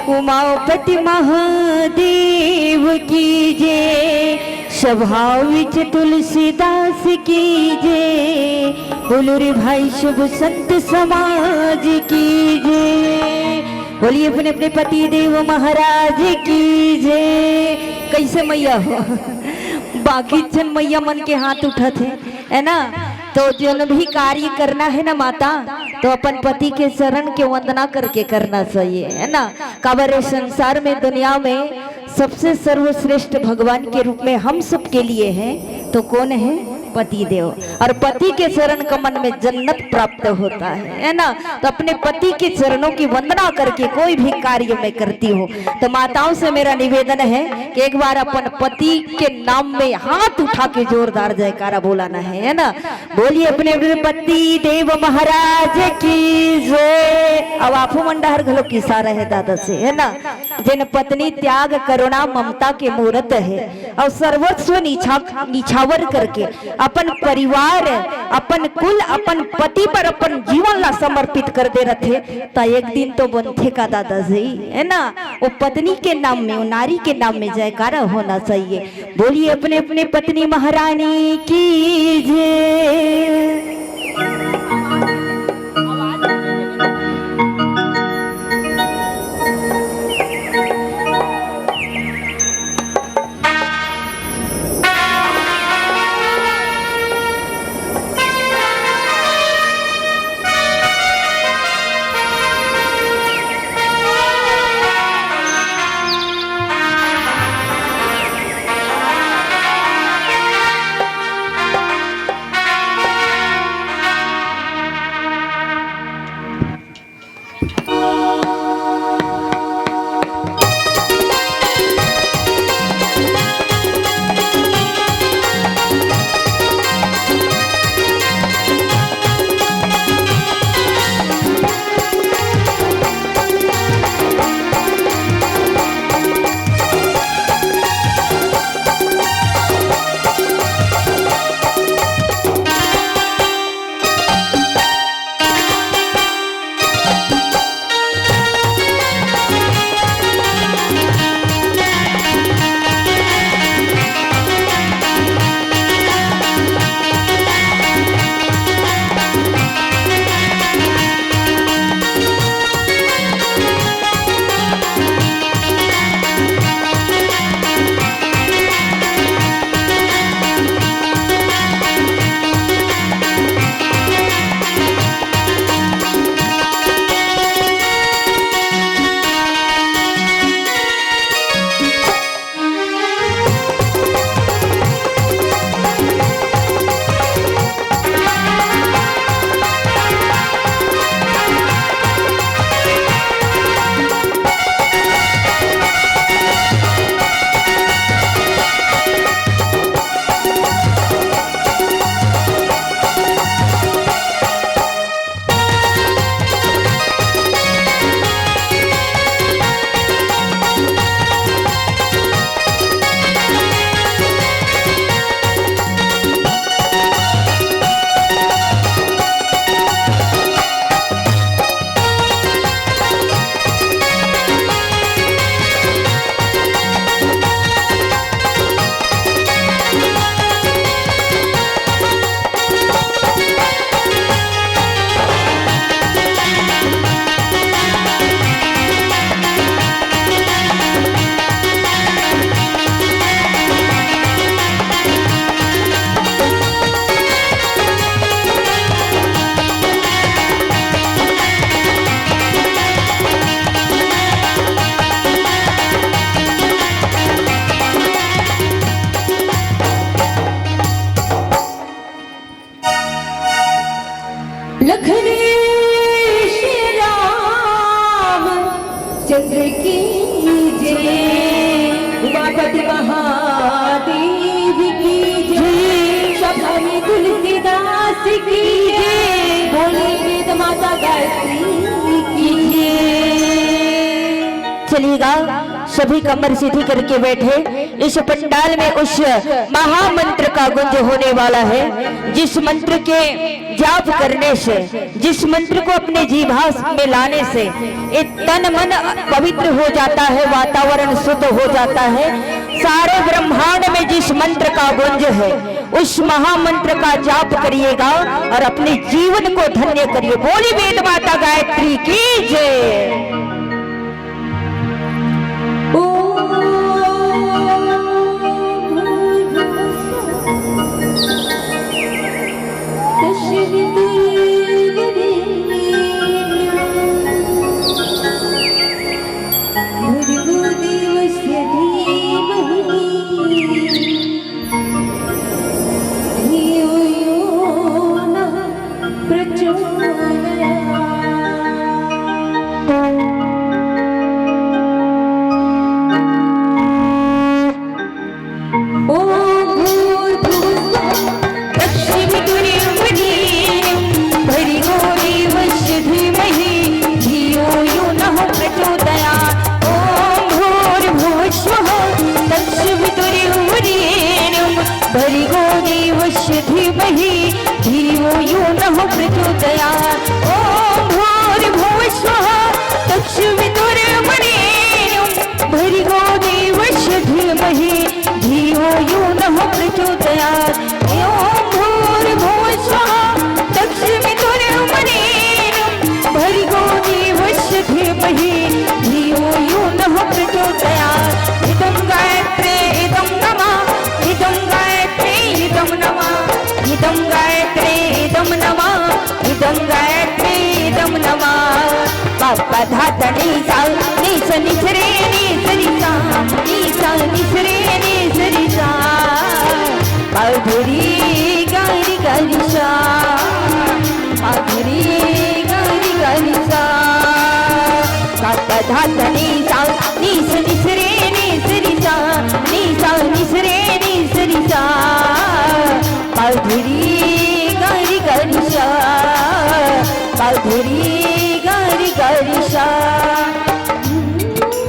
उमापति महादेव की जय, स्वभाविक तुलसीदास की जय, बोलो रे भाई शुभ संत समाज की जय, बोलिए अपने अपने पति देव महाराज की जय। कैसे मैया हो बाकी जन मैया मन के हाथ उठा थे है ना। तो जो भी कार्य करना है ना माता, तो अपन पति के शरण के वंदना करके करना चाहिए है ना। काबर संसार में दुनिया में सबसे सर्वश्रेष्ठ भगवान के रूप में हम सब के लिए है तो कौन है? पति देव। और पति के चरण कमल में जन्नत प्राप्त होता है ना। तो अपने पति के चरणों की वंदना करके कोई भी कार्य में करती हूँ। तो माताओं से मेरा निवेदन है कि एक बार अपन पति के नाम में हाथ उठा के जोरदार जयकारा बोलाना है ना। बोलिए अपने पति देव महाराज की जय। अब आपो मंडहर घलो किसा रहे दादा से है ना। जिन पत्नी त्याग करुणा ममता के मूर्त है और सर्वस्व निछावर करके अपन परिवार अपन कुल अपन पति पर अपन जीवन ला समर्पित कर दे रहे ता एक दिन तो बनथे का दादाजी है ना। वो पत्नी के नाम में वो नारी के नाम में जयकारा होना चाहिए। बोलिए अपने अपने पत्नी महारानी की जय। चंद्र की जय, उमापति महादेव की जय, सफाई तुलसीदास की जय, बोले वेद माता गायत्री की जय। चलिएगा सभी कमर सीधी करके बैठे। इस पंडाल में उस महामंत्र का गुंज होने वाला है, जिस मंत्र के जाप करने से, जिस मंत्र को अपने जीभा में लाने से एक तन मन पवित्र हो जाता है, वातावरण शुद्ध हो जाता है। सारे ब्रह्मांड में जिस मंत्र का गुंज है उस महामंत्र का जाप करिएगा और अपने जीवन को धन्य करिए। बोली वेद माता गायत्री की जय।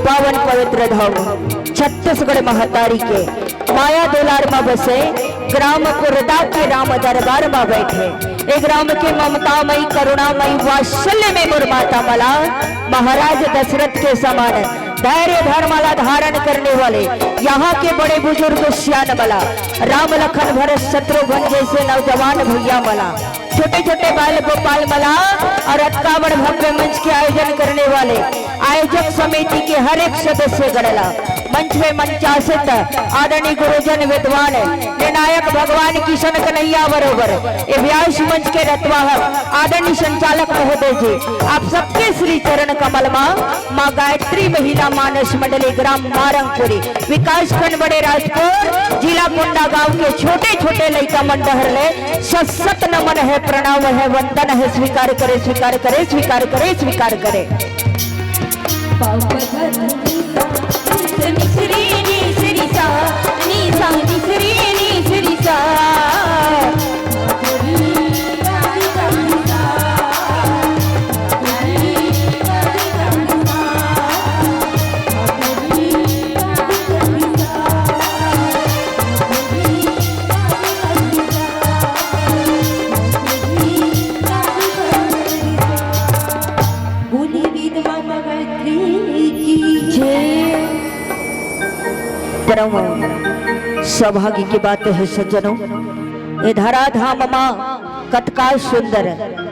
पावन पवित्र धाम छत्तीसगढ़ महतारी के माया दुलार में बसे ग्राम कुरदा के राम दरबार में बैठे एक ग्राम के ममतामयी करुणामयी वात्सल्य में मुरमाता मला महाराज दशरथ के समान धैर्य धर्माला धारण करने वाले यहाँ के बड़े बुजुर्ग श्यान मला राम लखन भरत शत्रुघ्न जैसे नौजवान भैया मला छोटे छोटे बाल गोपाल मला और अटकावड़ भव्य मंच के आयोजन करने वाले आयोजक समिति के हर एक सदस्य गणला मंच में मंचासित आदरणीय गुरुजन विद्वान निर्णायक भगवान किशन कन्हैया बरोबर ये व्यास मंच के रत्वाहक आदरणीय संचालक महोदय जी, आप सबके श्री चरण कमल माँ गायत्री महिला मानस मंडली ग्राम मारंगपुरी विकास खंड बड़े राजपुर जिला कोंडा गांव के छोटे छोटे लड़का मंडहर ले सत नमन है, प्रणाम है, वंदन है। स्वीकार करे स्वीकार करे स्वीकार करे स्वीकार करे। सौभाग्य की बात है सज्जनों, ये धरा धाम माँ कतका सुंदर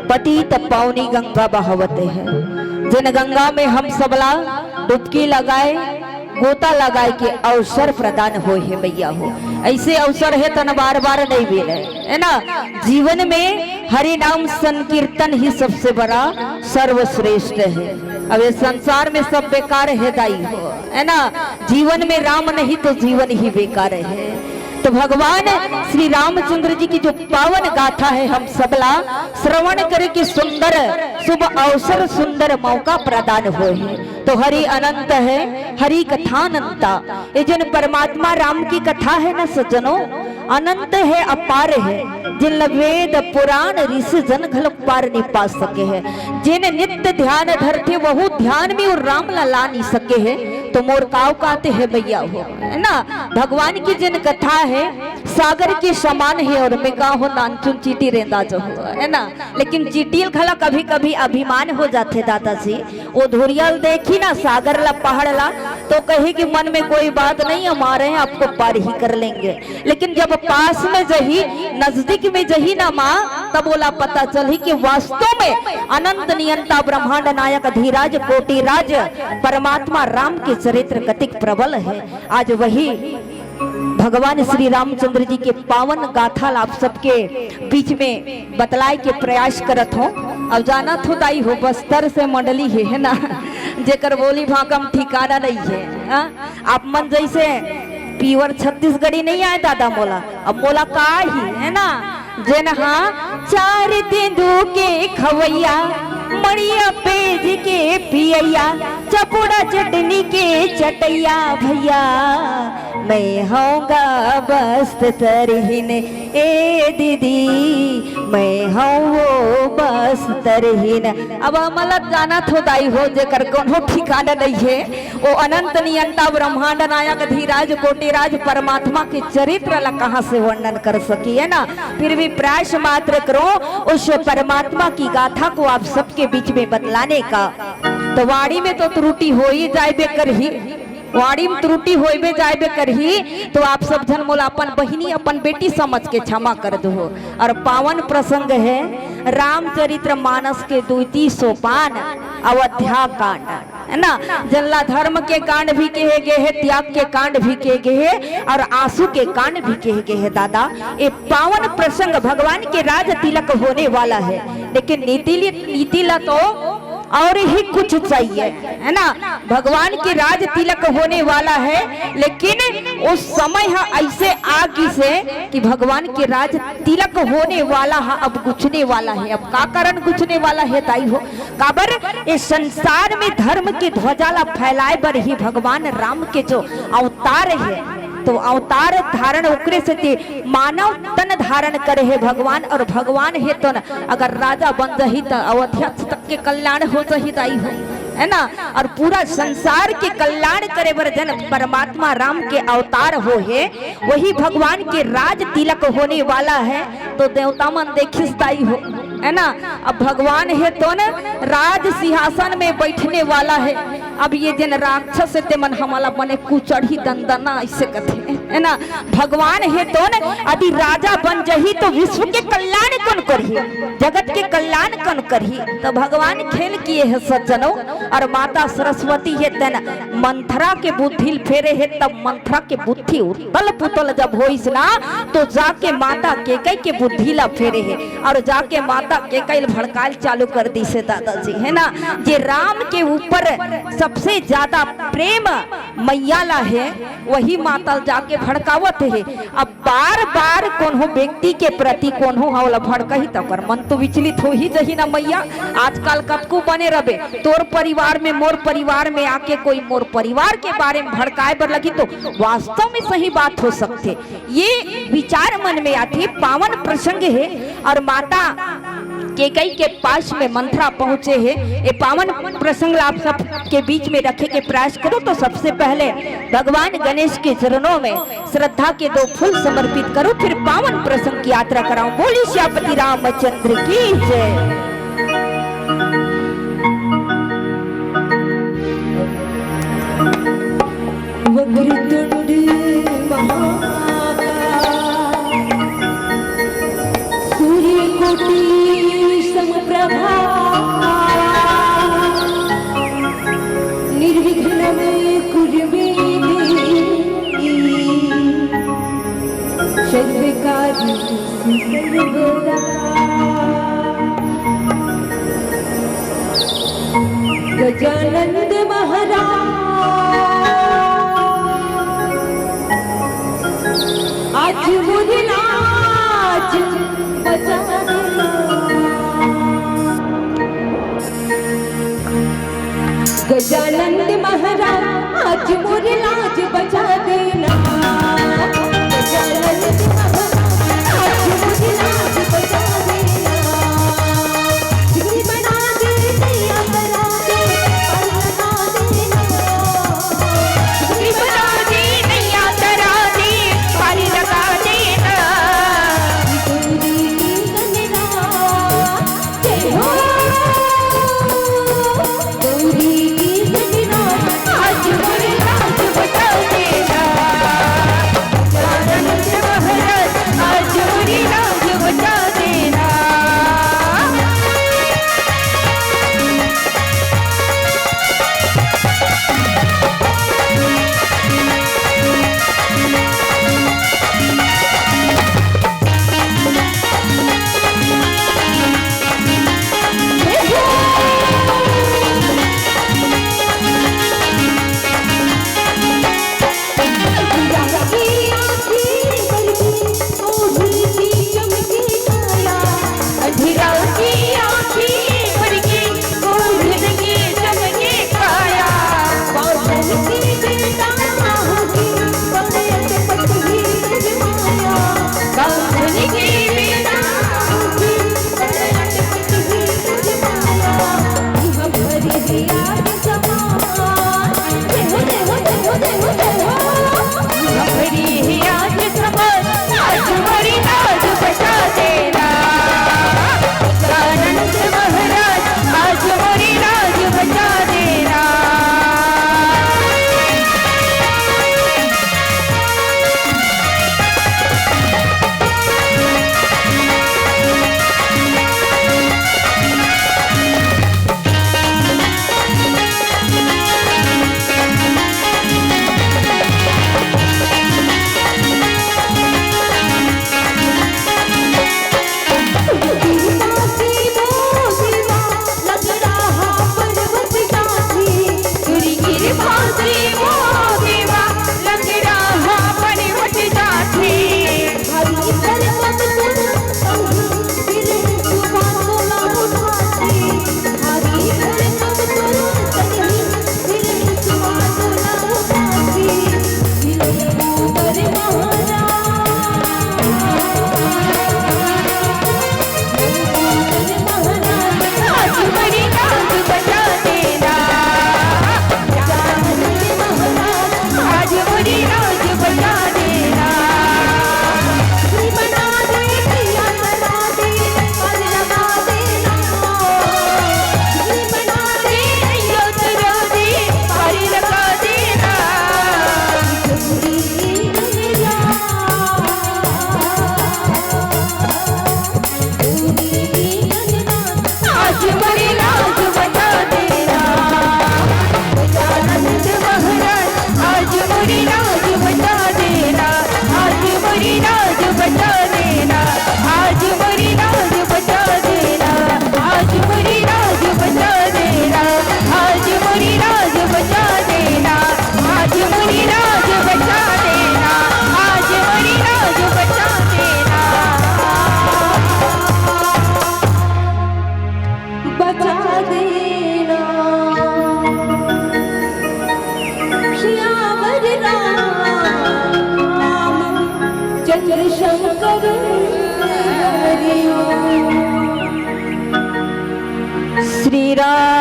पतित पावनी गंगा बहावते हैं, जिन गंगा में हम सबला डुबकी लगाए गोता लगाए के अवसर प्रदान हो है मैया हो। ऐसे अवसर है तन बार बार नहीं मिले है ना। जीवन में हरि नाम संकीर्तन ही सबसे बड़ा सर्वश्रेष्ठ है। अब इस संसार में सब बेकार है दाई हो है ना। जीवन में राम नहीं तो जीवन ही बेकार है। तो भगवान श्री रामचंद्र जी की जो पावन गाथा है हम सबला श्रवण करके सुंदर शुभ अवसर सुंदर मौका प्रदान हो है। तो हरि अनंत है, हरि कथा अनंता। ये जिन परमात्मा राम की कथा है ना सज्जनों, अनंत है, अपार है। जिन वेद पुराण ऋषि जन घलक पार नहीं पा सके है। जिन नित्य ध्यान धरते वह ध्यान में और राम ला नहीं सके है। तो मोर काव काते है भैया हो, है ना। भगवान की जिन कथा है सागर के समान है और मैं का हो नानचुन चीटी रेंदा जो हो, है ना। लेकिन चीटियल खला कभी कभी अभिमान हो जाते दादाजी। वो धुरियल देखी ना सागर ला पहाड़ ला तो कहे कि मन में कोई बात नहीं, हमारे हैं आपको पार ही कर लेंगे। लेकिन जब पास में जही नजदीक में जही ना माँ तब बोला पता चली कि वास्तव में अनंत नियंता ब्रह्मांड नायक धीराज कोटिराज परमात्मा राम के चरित्र कतिक प्रबल है। आज वही भगवान श्री रामचंद्र जी के पावन गाथा आप सबके बीच में बतलाए के प्रयास करत हो। अब जाना तो दाई हो बस्तर से मंडली है ना, जेकर बोली भाकम ठिकाना नहीं है। आप मन जैसे पीवर छत्तीसगढ़ी नहीं आए दादा मोला, अब मोला का ही है ना। जेन हाँ चार तेंदू के खवैया मड़िया पेज के पियैया चपोड़ा चटनी के चटैया भैया मैं होऊंगा बस्त तरहीन ए दीदी मैं हूँ वो बस तरहीन। अब मला जाना थो दाई हो जेकर कोनो ठिकाना नहीं है। वो अनंत नियंता ब्रह्मांड नायक धीराज कोटिराज परमात्मा के चरित्र ला कहाँ से वर्णन कर सकी, है ना। फिर भी प्रयास मात्र करो उस परमात्मा की गाथा को आप सबके बीच में बतलाने का। तो वाणी में तो त्रुटि हो ही जाए बेकर ही, वाणी में त्रुटि होइबे जाइबे करही तो आप सब जन मोला अपन बहिनी अपन बेटी समझ के क्षमा कर दो। और पावन प्रसंग है रामचरित्र मानस के 2 सोपान अयोध्या कांड, है ना। जल्ला धर्म के कांड भी कहे गए है, त्याग के कांड भी कहे गए है और आंसू के कांड भी कहे गए है। दादा ये पावन प्रसंग भगवान के राज तिलक होने वाला है, लेकिन नीति ला तो और ही कुछ चाहिए, है ना। भगवान के राज तिलक होने वाला है, लेकिन उस समय है ऐसे आगे से कि भगवान के राज तिलक होने वाला है, अब गुछने वाला है। अब का कारण गुछने वाला है ताई हो काबर इस संसार में धर्म के ध्वजाला फैलाए बर ही भगवान राम के जो अवतार है, तो अवतार धारण उकरे से मानव तन धारण करे है भगवान। और भगवान है तो न अगर राजा बन जही तो अयोध्या तक के कल्याण हो जही दाई हो, है ना। और पूरा संसार के कल्याण करे बर जन परमात्मा राम के अवतार हो है, वही भगवान के राज तिलक होने वाला है। तो देवता मन देखिस दाई हो, है ना। अब भगवान है तो न राज सिंहासन में बैठने वाला है। अब ये जन राक्षस ते मन हमारा बने कुचढ़ी दंदना ऐसे कथे, है ना। भगवान है तो न यदि राजा बन जही तो विश्व के कल्याण कौन करही, जगत के कल्याण कौन करही। तो भगवान खेल किए है सज्जनों। और माता सरस्वती है तेन मंथरा के बुद्धि फेरे है, तब मंथरा के बुद्धि उतल पुतल जब होइस ना तो जाके माता केकई के बुद्धि ला फेरे है और जाके माता केकई भड़काल चालू कर दी से दादाजी, है ना। जे राम के ऊपर सबसे ज्यादा प्रेम मैया ला है वही माता जाके भड़कावत है। अब बार बार कौन हो व्यक्ति के प्रति कौन हो हवला भड़कही तो कर मन तो विचलित हो ही जही ना मैया। आजकल कतको बने रहे तोर परिवार में मोर परिवार में आके कोई मोर परिवार के बारे में भड़काए बर लगी तो वास्तव में सही बात हो सकते, ये विचार मन में आते। पावन प्रसंग है और माता केकई के पास में मंथरा पहुंचे है। ये पावन प्रसंग आप सब के बीच में रखे के प्रयास करो। तो सबसे पहले भगवान गणेश के चरणों में श्रद्धा के 2 फूल समर्पित करो, फिर पावन प्रसंग की यात्रा कराओ। बोली श्यापति रामचंद्र की जय। वक्रतुंड महाकाय सूर्यकोटि समप्रभा निर्विघ्नं कुरु सर्वकार्येषु सर्वदा। गजानन महाराज आज मुझे लाज बचा देना। गजानन महाराज आज मुझे लाज बचा देना। गजानन महाराज आज मुझे लाज बचा देना। जिगरी बना दे नैया बना दे, शंकर हरि ओम। श्री राम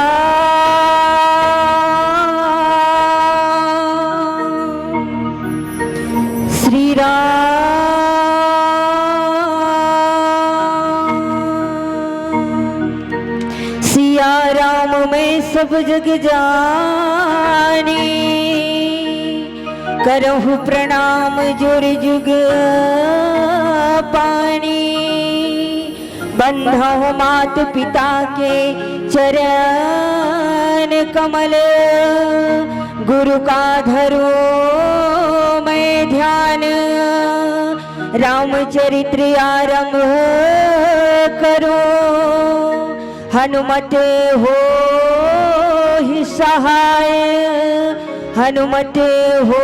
सिया राम में सब जग जानी, करहु प्रणाम जोर जुग पानी। बंधहु मात पिता के चरण कमल, गुरु का धरो मैं ध्यान। रामचरित्र आरंभ करो, हनुमत हो ही सहाय, हनुमत हो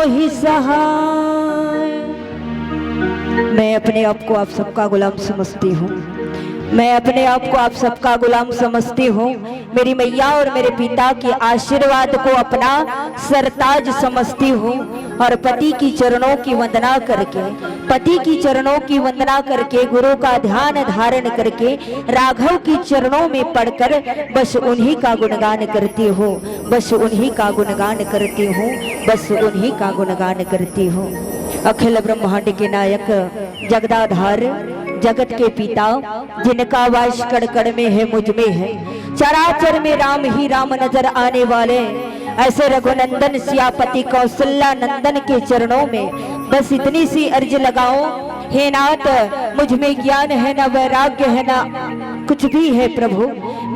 ही सहाय। मैं अपने आप को आप सबका गुलाम समझती हूँ, मैं अपने आप को आप सबका गुलाम समझती हूँ। मेरी मैया और मेरे पिता के आशीर्वाद को अपना सरताज समझती हूँ। और पति की चरणों की वंदना करके, पति की चरणों की वंदना करके, गुरु का ध्यान धारण करके, राघव की चरणों में पढ़कर बस उन्हीं का गुणगान करती हूँ, बस उन्हीं का गुणगान करती हूँ, बस उन्हीं का गुणगान करती हूँ। अखिल ब्रह्मांड के नायक, जगदाधार, जगत के पिता, जिनका वास कण कण में है, मुझ में है, चराचर में राम ही राम नजर आने वाले ऐसे रघुनंदन सियापति कौशल्या नंदन के चरणों में बस इतनी सी अर्ज लगाओ, हे नाथ मुझ में ज्ञान है ना वैराग्य है ना कुछ भी है प्रभु।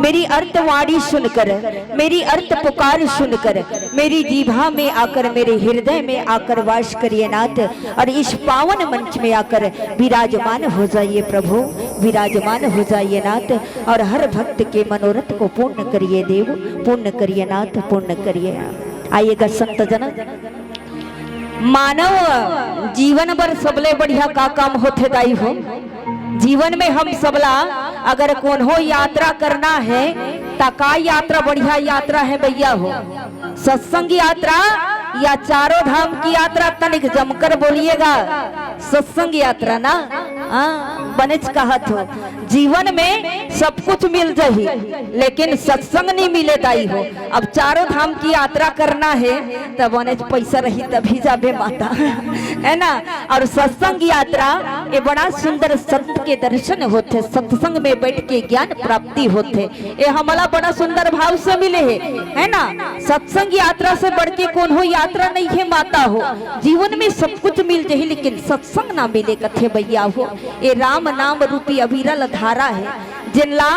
मेरी अर्थवाणी सुनकर, मेरी अर्थ पुकार सुनकर, मेरी जीभा में आकर, मेरे हृदय में आकर वास करिए नाथ। और इस पावन मंच में आकर विराजमान हो जाइए प्रभु, विराजमान हो जाइए नाथ। और हर भक्त के मनोरथ को पूर्ण करिए देव, पूर्ण करिए नाथ, पूर्ण करिए। आइएगा संत जन, मानव जीवन भर सबले बढ़िया का काम होते दाई हो। जीवन में हम सबला अगर कौन हो यात्रा करना है तो का यात्रा बढ़िया यात्रा है भैया हो, सत्संग यात्रा या चारों धाम की यात्रा? तनिक जमकर बोलिएगा, सत्संग यात्रा ना। बनेच कहत हो जीवन में सब कुछ मिल जाही लेकिन सत्संग नहीं मिले दाई हो। अब चारों धाम की यात्रा करना है तब बनेच पैसा रही तभी जाबे माता है ना। और सत्संग यात्रा ये बड़ा सुंदर संत के दर्शन होते, सत्संग में बैठ के ज्ञान प्राप्ति होते, ये हमारा बड़ा सुंदर भाव से मिले है ना। सत्संग यात्रा से बढ़ के कौन हो यात्रा नहीं है माता हो। जीवन में सब कुछ मिल जाए लेकिन सत्संग ना मिले कथे भैया हो। ये राम नाम रूपी अविरल धारा है जिनला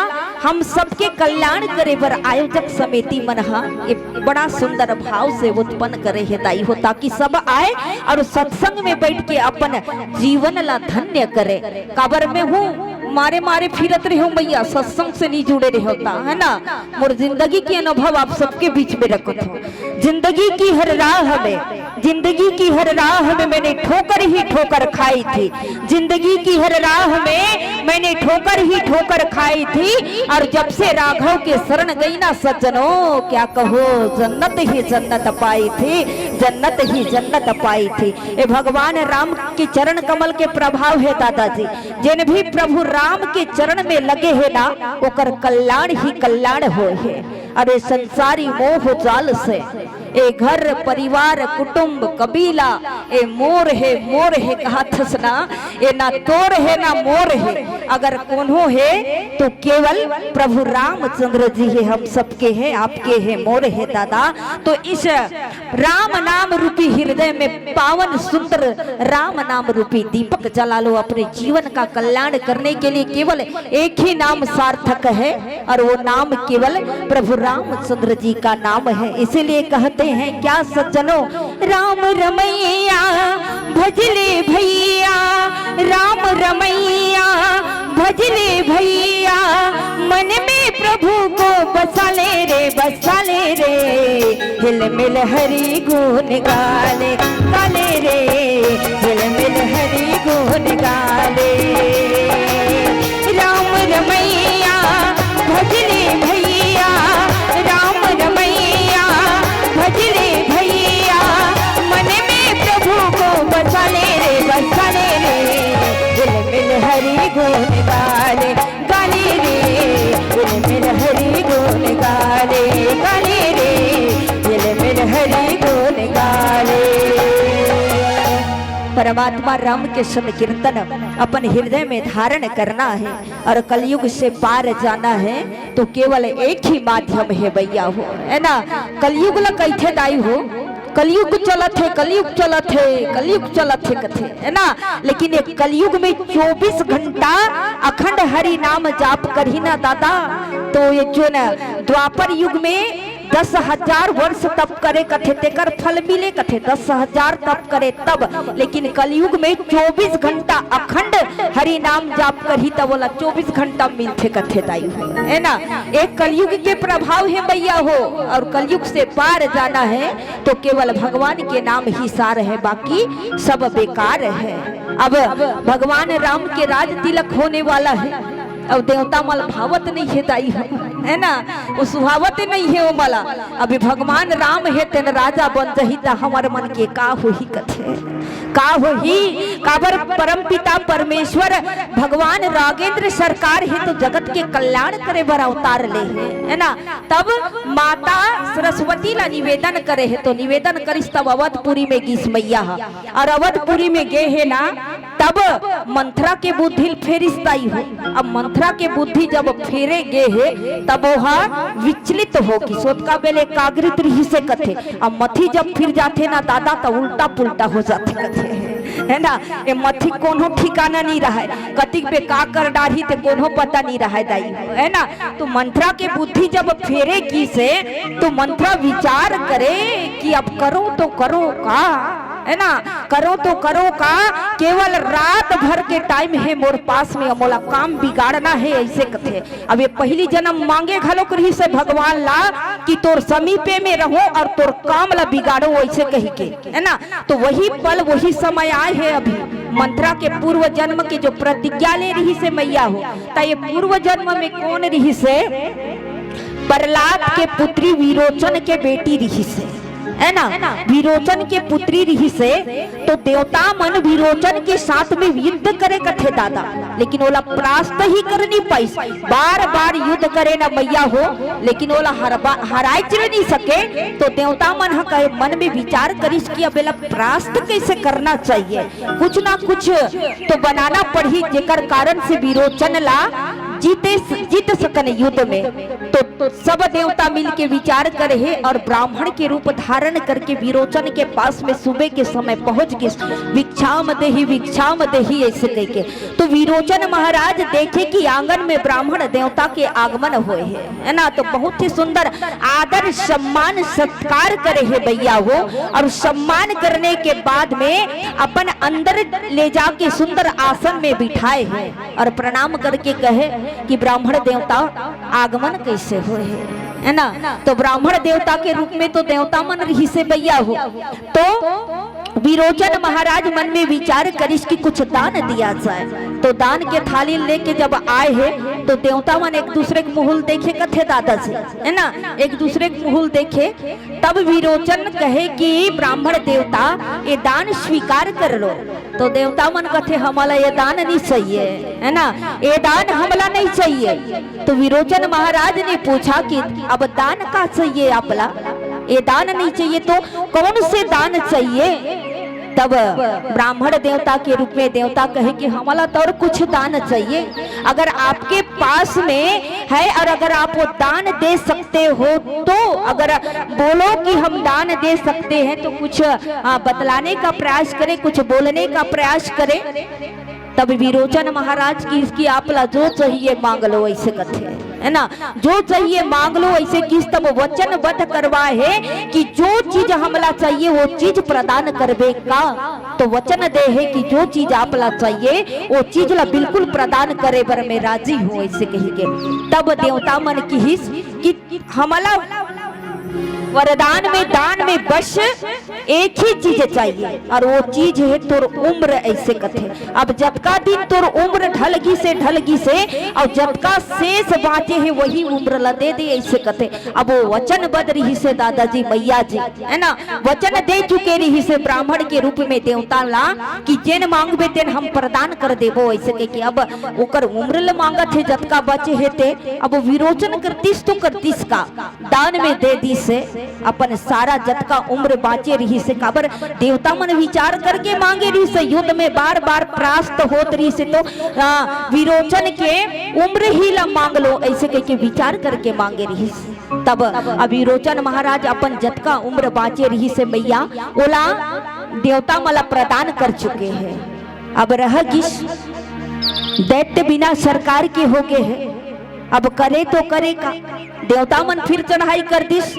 हम सबके कल्याण करे पर आयोजक समिति मनहा ये बड़ा सुंदर भाव से उत्पन्न करे है दाई हो, ताकि सब आए और सत्संग में बैठ के अपन जीवन ला धन्य करे। काबर में हूँ मारे मारे फिरत रहे हो भैया, सत्संग से नहीं जुड़े रहे होता है ना। मोर जिंदगी के अनुभव आप सबके बीच में रखो हो। जिंदगी की हर राह में, जिंदगी की हर राह में मैंने ठोकर ही ठोकर खाई थी, जिंदगी की हर राह में मैंने ठोकर ही ठोकर खाई थी। और जब से राघव के शरण गई ना सज्जनों, क्या कहो जन्नत ही जन्नत पाई थी, जन्नत ही जन्नत पाई थी। ये भगवान राम के चरण कमल के प्रभाव है दादाजी। जिन भी प्रभु राम के चरण में लगे है ना ओकर कल्याण ही कल्याण हो है। अरे संसारी मोह जाल से ए घर परिवार कुटुंब कबीला ए मोर है कहा थसना, ए ना तोर है ना मोर है। अगर कोनो है तो केवल प्रभु रामचंद्र जी है, हम सबके हैं, आपके हैं, मोर है दादा। तो इस राम नाम रूपी हृदय में पावन सुंदर राम नाम रूपी दीपक जला लो। अपने जीवन का कल्याण करने के लिए केवल एक ही नाम सार्थक है और वो नाम केवल प्रभु रामचंद्र जी का नाम है। इसीलिए कहते हैं क्या सज्जनों, राम रमैया भजले भैया, राम रमैया भजले भैया, मन में प्रभु को बसा ले रे, बसा ले रे, हिल मिल हरि गुण गाले गाले रे, हिल मिल हरि गुण गाले। राम रमैया भजले भैया, राम रमैया भजले भैया, मन में प्रभु को बसा ले रे, बसा ले परमात्मा राम के संकीर्तन अपन हृदय में धारण करना है और कलयुग से पार जाना है तो केवल एक ही माध्यम है भैया हो, है ना। कलयुग ला कैथे दाई हो, कलयुग चलत है, कलयुग चलत है, कलयुग चलत है कथे, है ना। लेकिन एक कलयुग में 24 घंटा अखंड हरि नाम जाप करही ना दादा, तो ये जो ना द्वापर युग में 10,000 वर्ष तप करे कथे तेकर फल मिले कथे, 10,000 तप करे तब। लेकिन कलयुग में 24 घंटा अखंड हरि नाम जाप करही तब बोला 24 घंटा मिलते कथे दाई हो, है ना। एक कलयुग के प्रभाव है भैया हो, और कलयुग से पार जाना है तो केवल भगवान के नाम ही सार है, बाकी सब बेकार है। अब भगवान राम के राज तिलक होने वाला है, अब देवता मल भावत नहीं है दाई हो, है ना, वो सुहावत नहीं है वो मला। अभी भगवान राम है तेन राजा बन जही ता हमार मन के का होही कथे, का होही काबर परम पिता परमेश्वर भगवान राघेंद्र सरकार है तो जगत के कल्याण करे बर अवतार ले है ना। तब माता सरस्वती ला निवेदन करे है तो निवेदन करिस तब अवधपुरी में गिस मैया, और अवधपुरी में गे है ना तब मंथरा के बुद्धि फेरिस दाई हो। अब मंथरा के बुद्धि जब फेरे गे है तब वह विचलित हो कि सोतका बेले कागरित रही से कथे, अब मथी जब फिर जाते ना दादा तो उल्टा पुल्टा हो जाते कथे, है ना। ये मथी कोनो ठिकाना नहीं रहा है, कतिक पे का कर डाढ़ी ते कोनो पता नहीं रहा है दाई, है ना। तो मंथरा के बुद्धि जब फेरे की से तो मंथरा विचार करे कि अब करो तो करो का, है ना, करो तो करो का, केवल रात भर के टाइम है मोर पास में, मोला काम बिगाड़ना है ऐसे कथे। अब ये पहली जन्म मांगे घलो करी से भगवान ला कि तोर समीपे में रहो और तोर काम ला बिगाड़ो ऐसे कही के, है ना। तो वही पल वही समय आए है अभी मंथरा के पूर्व जन्म के जो प्रतिज्ञा ले रही से मैया हो, ता ये पूर्व जन्म में कौन रही से, प्रहलाद के पुत्री विरोचन के बेटी रही से, है ना। विरोचन के पुत्री रही से तो देवता मन विरोचन के साथ में युद्ध करे कथे दादा, लेकिन ओला परास्त ही कर नहीं पाई, बार बार युद्ध करे ना मैया हो, लेकिन ओला हराए चिर नहीं सके। तो देवता मन कहे मन में विचार करिस कि अब एला परास्त कैसे करना चाहिए, कुछ ना कुछ तो बनाना पड़ी जेकर कारण से विरोचन ला जीत सकन युद्ध में। तो सब देवता मिल के विचार करे है और ब्राह्मण के रूप धारण करके विरोचन के पास में सुबह के समय पहुंच गए, भिक्षाम देही ऐसे कह के। तो विरोचन महाराज देखे कि आंगन में ब्राह्मण देवता के आगमन हुए है ना। तो बहुत ही सुंदर आदर सम्मान सत्कार करे है भैया हो, और सम्मान करने के बाद में अपन अंदर ले जाके सुंदर आसन में बिठाए है और प्रणाम करके कहे कि ब्राह्मण देवता आगमन कैसे हुए है ना। तो ब्राह्मण देवता के रूप में तो देवता मन रही से भैया हो। तो विरोचन महाराज मन में विचार करिस कि कुछ दान दिया जाए, तो दान के थाली लेके जब आए हैं तो देवता मन एक दूसरे के मुहुल देखे कथे दादाजी, है ना, एक दूसरे के मुहुल देखे। तब विरोचन कहे कि ब्राह्मण देवता ये दान स्वीकार कर लो। तो देवता मन कथे हमारा ये दान नहीं चाहिए, है ना, ये दान हमला नहीं चाहिए। तो विरोचन महाराज ने पूछा कि अब दान का चाहिए आपला, ये दान नहीं चाहिए तो कौन से दान चाहिए। तब ब्राह्मण देवता के रूप में देवता कहे कि हमारा तो और कुछ दान चाहिए, अगर आपके पास में है और अगर आप वो दान दे सकते हो तो अगर बोलो कि हम दान दे सकते हैं तो कुछ बतलाने का प्रयास करें, कुछ बोलने का प्रयास करें। तब विरोचन महाराज की इसकी आपला जो चाहिए मांग लो ऐसे कथे, है ना, जो चाहिए मांग लो ऐसे किस। तब वचनबद्ध करवाए है कि जो चीज हमला चाहिए वो चीज प्रदान करबे का। तो वचन दे है कि जो चीज आपला चाहिए वो चीज ला बिल्कुल प्रदान करे बर मैं राजी हूँ ऐसे कही के। तब देवता मन की हिस कि हमला वरदान में दान में बस एक ही चीज चाहिए और वो चीज है तोर उम्र ऐसे कथे। अब जब का दिन तोर उम्र ढलगी से और जब का शेष बाँचे है वही उम्र ला दे दे ऐसे कथे। अब वो वचनबद्ध रही से दादाजी मैया जी, है ना, वचन दे चुके रही से ब्राह्मण के रूप में देवता ला कि जेन मांगबे तेन हम प्रदान कर देबो ऐसे के। कि अब ओकर उम्र ला मांगत है जब का बचे है ते अब विरोचन करतीस तो करतीस का दान में दे दी से अपन सारा जतका उम्र बाँचे रही से काबर देवता मन विचार करके मांगे रही से, युद्ध में बार बार परास्त होत रही से तो विरोचन के उम्र ही ला मांग लो ऐसे कह के विचार करके मांगे रही से। तब विरोचन महाराज अपन जतका उम्र बाँचे रही से मैया ओला देवता मला प्रदान कर चुके हैं। अब रह गिस दैत्य बिना सरकार के हो गए हैं, अब करे तो करे का, देवता मन फिर चढ़ाई कर दिस।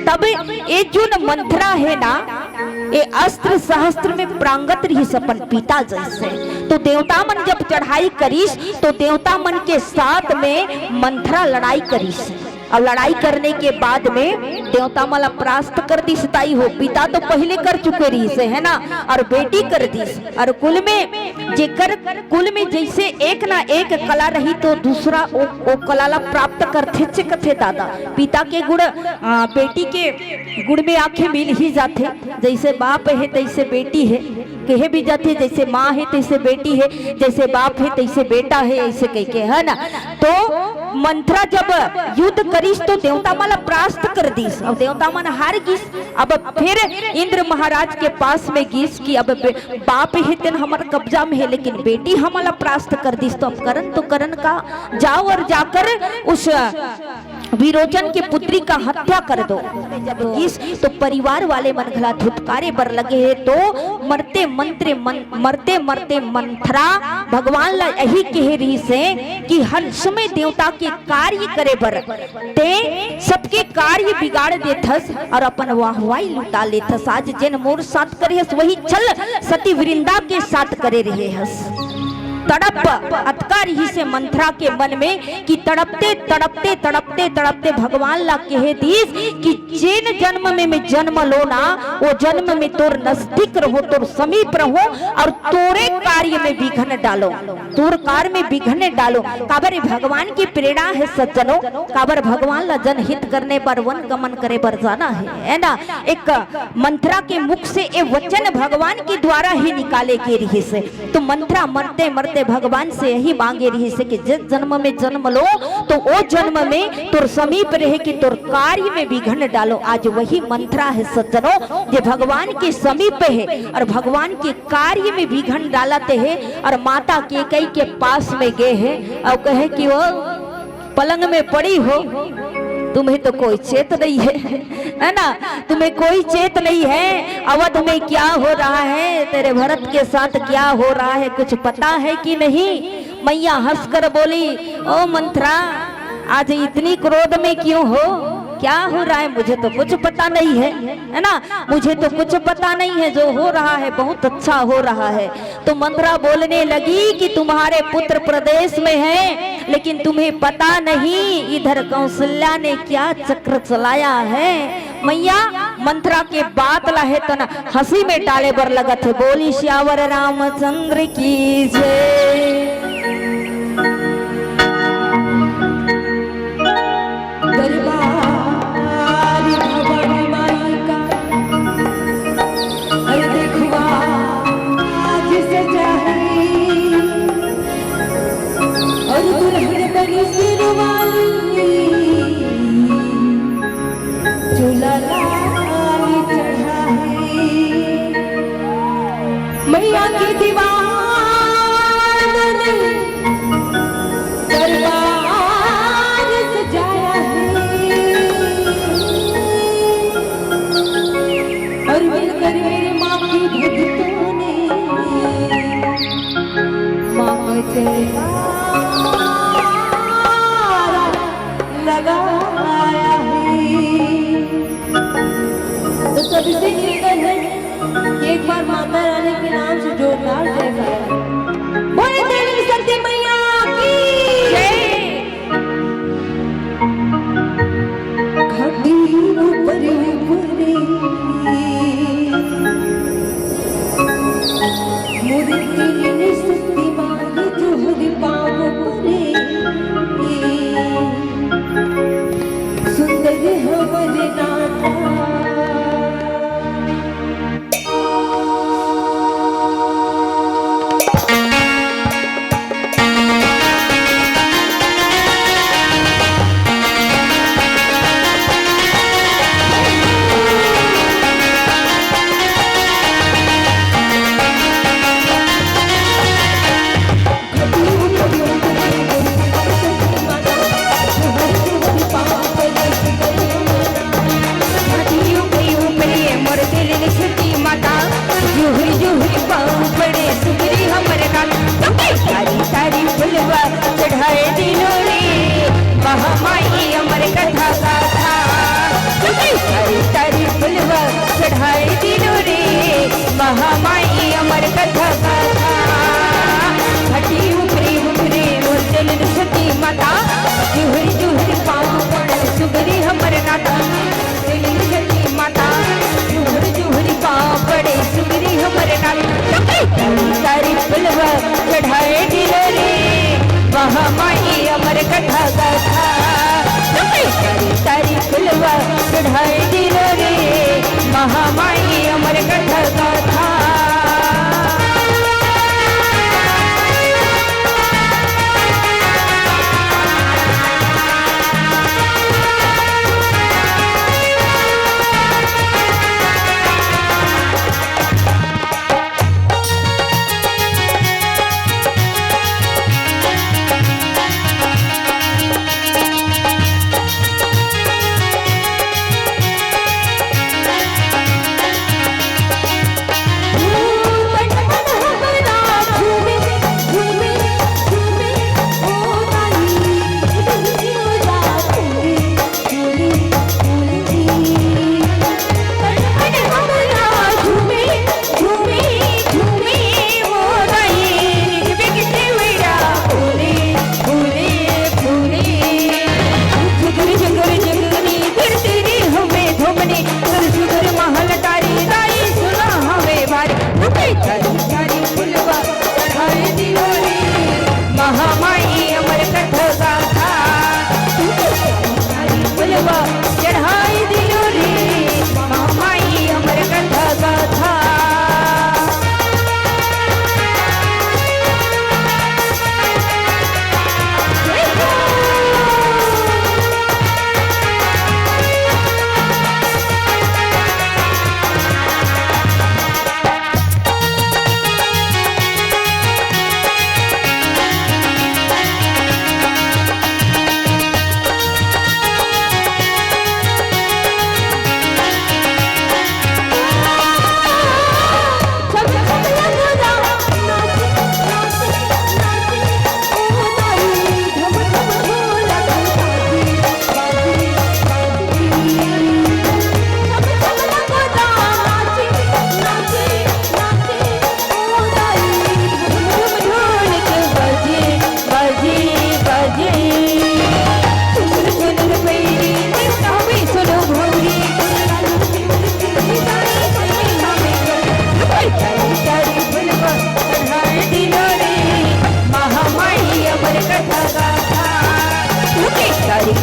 तब ये जो मंत्रा है ना ये अस्त्र सहस्त्र में प्रांगत रही सपन पिता जैसे, तो देवता मन जब चढ़ाई करीस तो देवता मन के साथ में मंत्रा लड़ाई करीस और लड़ाई करने के बाद में देवता मला परास्त कर दी सताई हो। पिता तो पहले कर चुके रही से है ना, और बेटी कर दी और कुल में जेकर कुल में जैसे एक ना एक कला रही तो दूसरा वो कला ला प्राप्त करते कथे दादा। पिता के गुण बेटी के गुण में आंखें मिल ही जाते, जैसे बाप है तैसे बेटी है कहे भी जाते, जैसे माँ है तैसे बेटी है, जैसे बाप है तैसे बेटा है ऐसे कह के है ना। तो मंत्रा जब युद्ध करीस तो देवता माला परास्त कर दीस और देवता मन हार गिस। अब फिर इंद्र महाराज के पास में गिस कि अब बाप है तेन हमारे कब्जा में है लेकिन बेटी हमारा परास्त कर दीस, तो अब करन तो करन का जाओ और जाकर उस विरोचन के पुत्री का हत्या कर दो। जब इस तो परिवार वाले मन घला धुतकारे बर लगे है तो मरते मरते मंथरा भगवान ला यही कह रही से कि हर समय देवता के कार्य करे बर ते सबके कार्य बिगाड़ देथस और अपन वाहवाई लुटा लेथस। आज जिन मोर साथ करे हस वही छल सती वृंदा के साथ करे रहे हस। तड़प अतकार ही से मंथरा के मन में कि तड़पते तड़पते तड़पते तड़पते भगवान ला कहे दीस कि जिन जन्म में मैं जन्म लो ना वो जन्म में तोर नजदीक रहो, तोर समीप रहो और तोरे कार्य में विघ्न डालो, तोर कार्य में विघ्न डालो। काबर भगवान की प्रेरणा है सज्जनों, काबर भगवान ला जनहित करने पर वन गमन करे पर जाना है ना। एक मंथरा के मुख से ये वचन भगवान के द्वारा ही निकाले के रही से, तो मंथरा मरते मरते भगवान से यही मांगे रही से कि जिस जन्म में जन्म लो तो वो जन्म में तुर समीप रहे कि तुर कार्य में विघ्न डालो। आज वही मंत्रा है सज्जनों जो भगवान के समीप है और भगवान के कार्य में विघ्न डालते हैं। और माता कैकेयी के पास में गए हैं और कहे कि वो पलंग में पड़ी हो, तुम्हें तो कोई चेत नहीं है ना, तुम्हें कोई चेत नहीं है, अवध में क्या हो रहा है, तेरे भरत के साथ क्या हो रहा है कुछ पता है कि नहीं। मैया हंसकर बोली, ओ मंथरा आज इतनी क्रोध में क्यों हो, क्या हो रहा है मुझे तो कुछ पता नहीं है ना, मुझे तो कुछ पता नहीं है, जो हो रहा है बहुत अच्छा हो रहा है। तो मंथरा बोलने लगी कि तुम्हारे पुत्र प्रदेश में है लेकिन तुम्हें पता नहीं इधर कौशल्या ने क्या चक्र चलाया है। मैया मंथरा के बात लाहे तो ना हंसी में डाले बर लगत है। बोली श्यावर रामचंद्र की जय। मैया की दीवार दरबार सजाया है और मिलकर मेरे माँ की भक्तों ने माँ को जयकारा लगाया है। तो सबसे निवेदन है एक बार माता रानी के नाम से जोरदार जयकारा बोले देवी सती मैया की जय। घाटी ऊपर ऊपरी मुर्गी ने सती मारी जो हरि पाव परे सुंदर हमारे नाथा। महामाई अमर कथा गाथा घटी उभरी उभरी मोरचल सती माता जुहरी जुहरी पाँव पड़े सुगरी हमर नाता चलिन सती माता जुहरी जुहरी पाँव पड़े सुगरी हमर नाता सारी फुलवा चढ़ाए दिल रे महामाई अमर कथा गाथा सारी फुलवा चढ़ाए दिल रे महामाई अमर कथा गाथा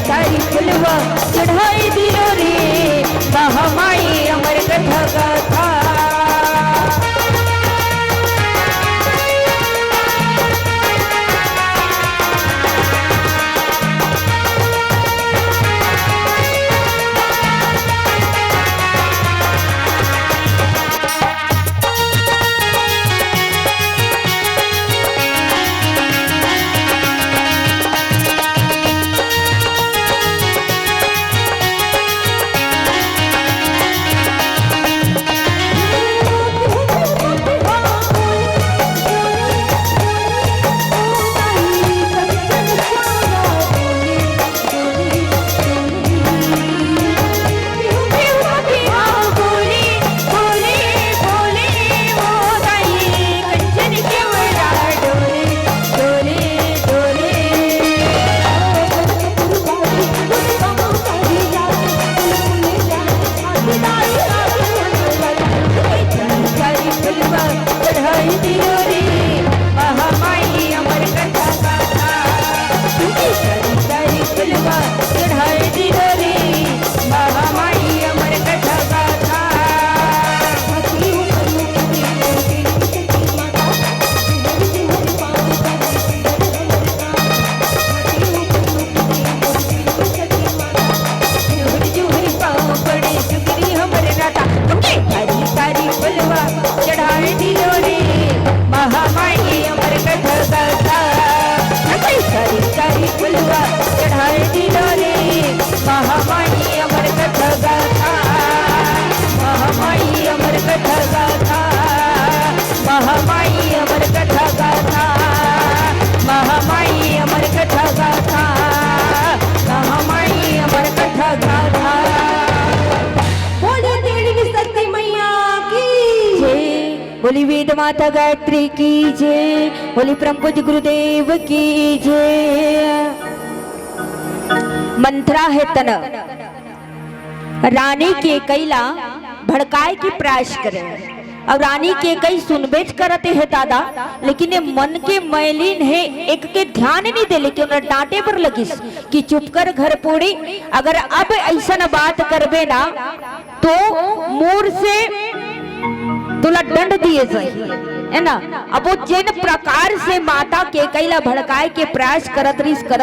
सारी फुलवा चढ़ाई दिलो रे महामाई अमर कथा गाथा बोली वेद माता गायत्री की जय, बोली परम पूज्य गुरुदेव की जय। मंत्रा है तन रानी के कैला भड़काए की प्रयास करे। अब रानी के कई सुनबेच करते है दादा, लेकिन ये मन के मैलीन है, एक के ध्यान नहीं दे, लेकिन उन्हें डांटे पर लगिस कि चुप कर घर पोड़ी, अगर अब ऐसा न बात करबे ना तो मोर से तुला दंड दिए जाए, है ना। अब वो जिन प्रकार से माता के कैला भड़काए के प्रयास करत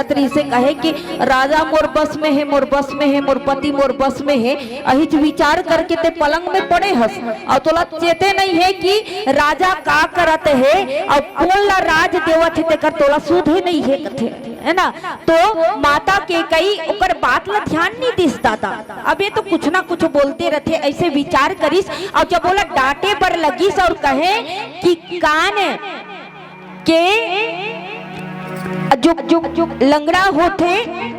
रही से कहे कि राजा मोर बस में है, मोर बस में है, मोर पति मोर बस में है, अहिच विचार करके ते पलंग में पड़े हस और तोला चेते नहीं है कि राजा का करत है और कौन ला राज देवत है, तेकर तोला सुध ही नहीं है कथे, है ना। तो माता के कई ओकर बात ला ध्यान नहीं दिस दादा, अब ये तो कुछ ना कुछ बोलते रहते, ऐसे विचार करिस और जब बोला डांटे पर लगिस और कहे कि कान के जो लंगड़ा होते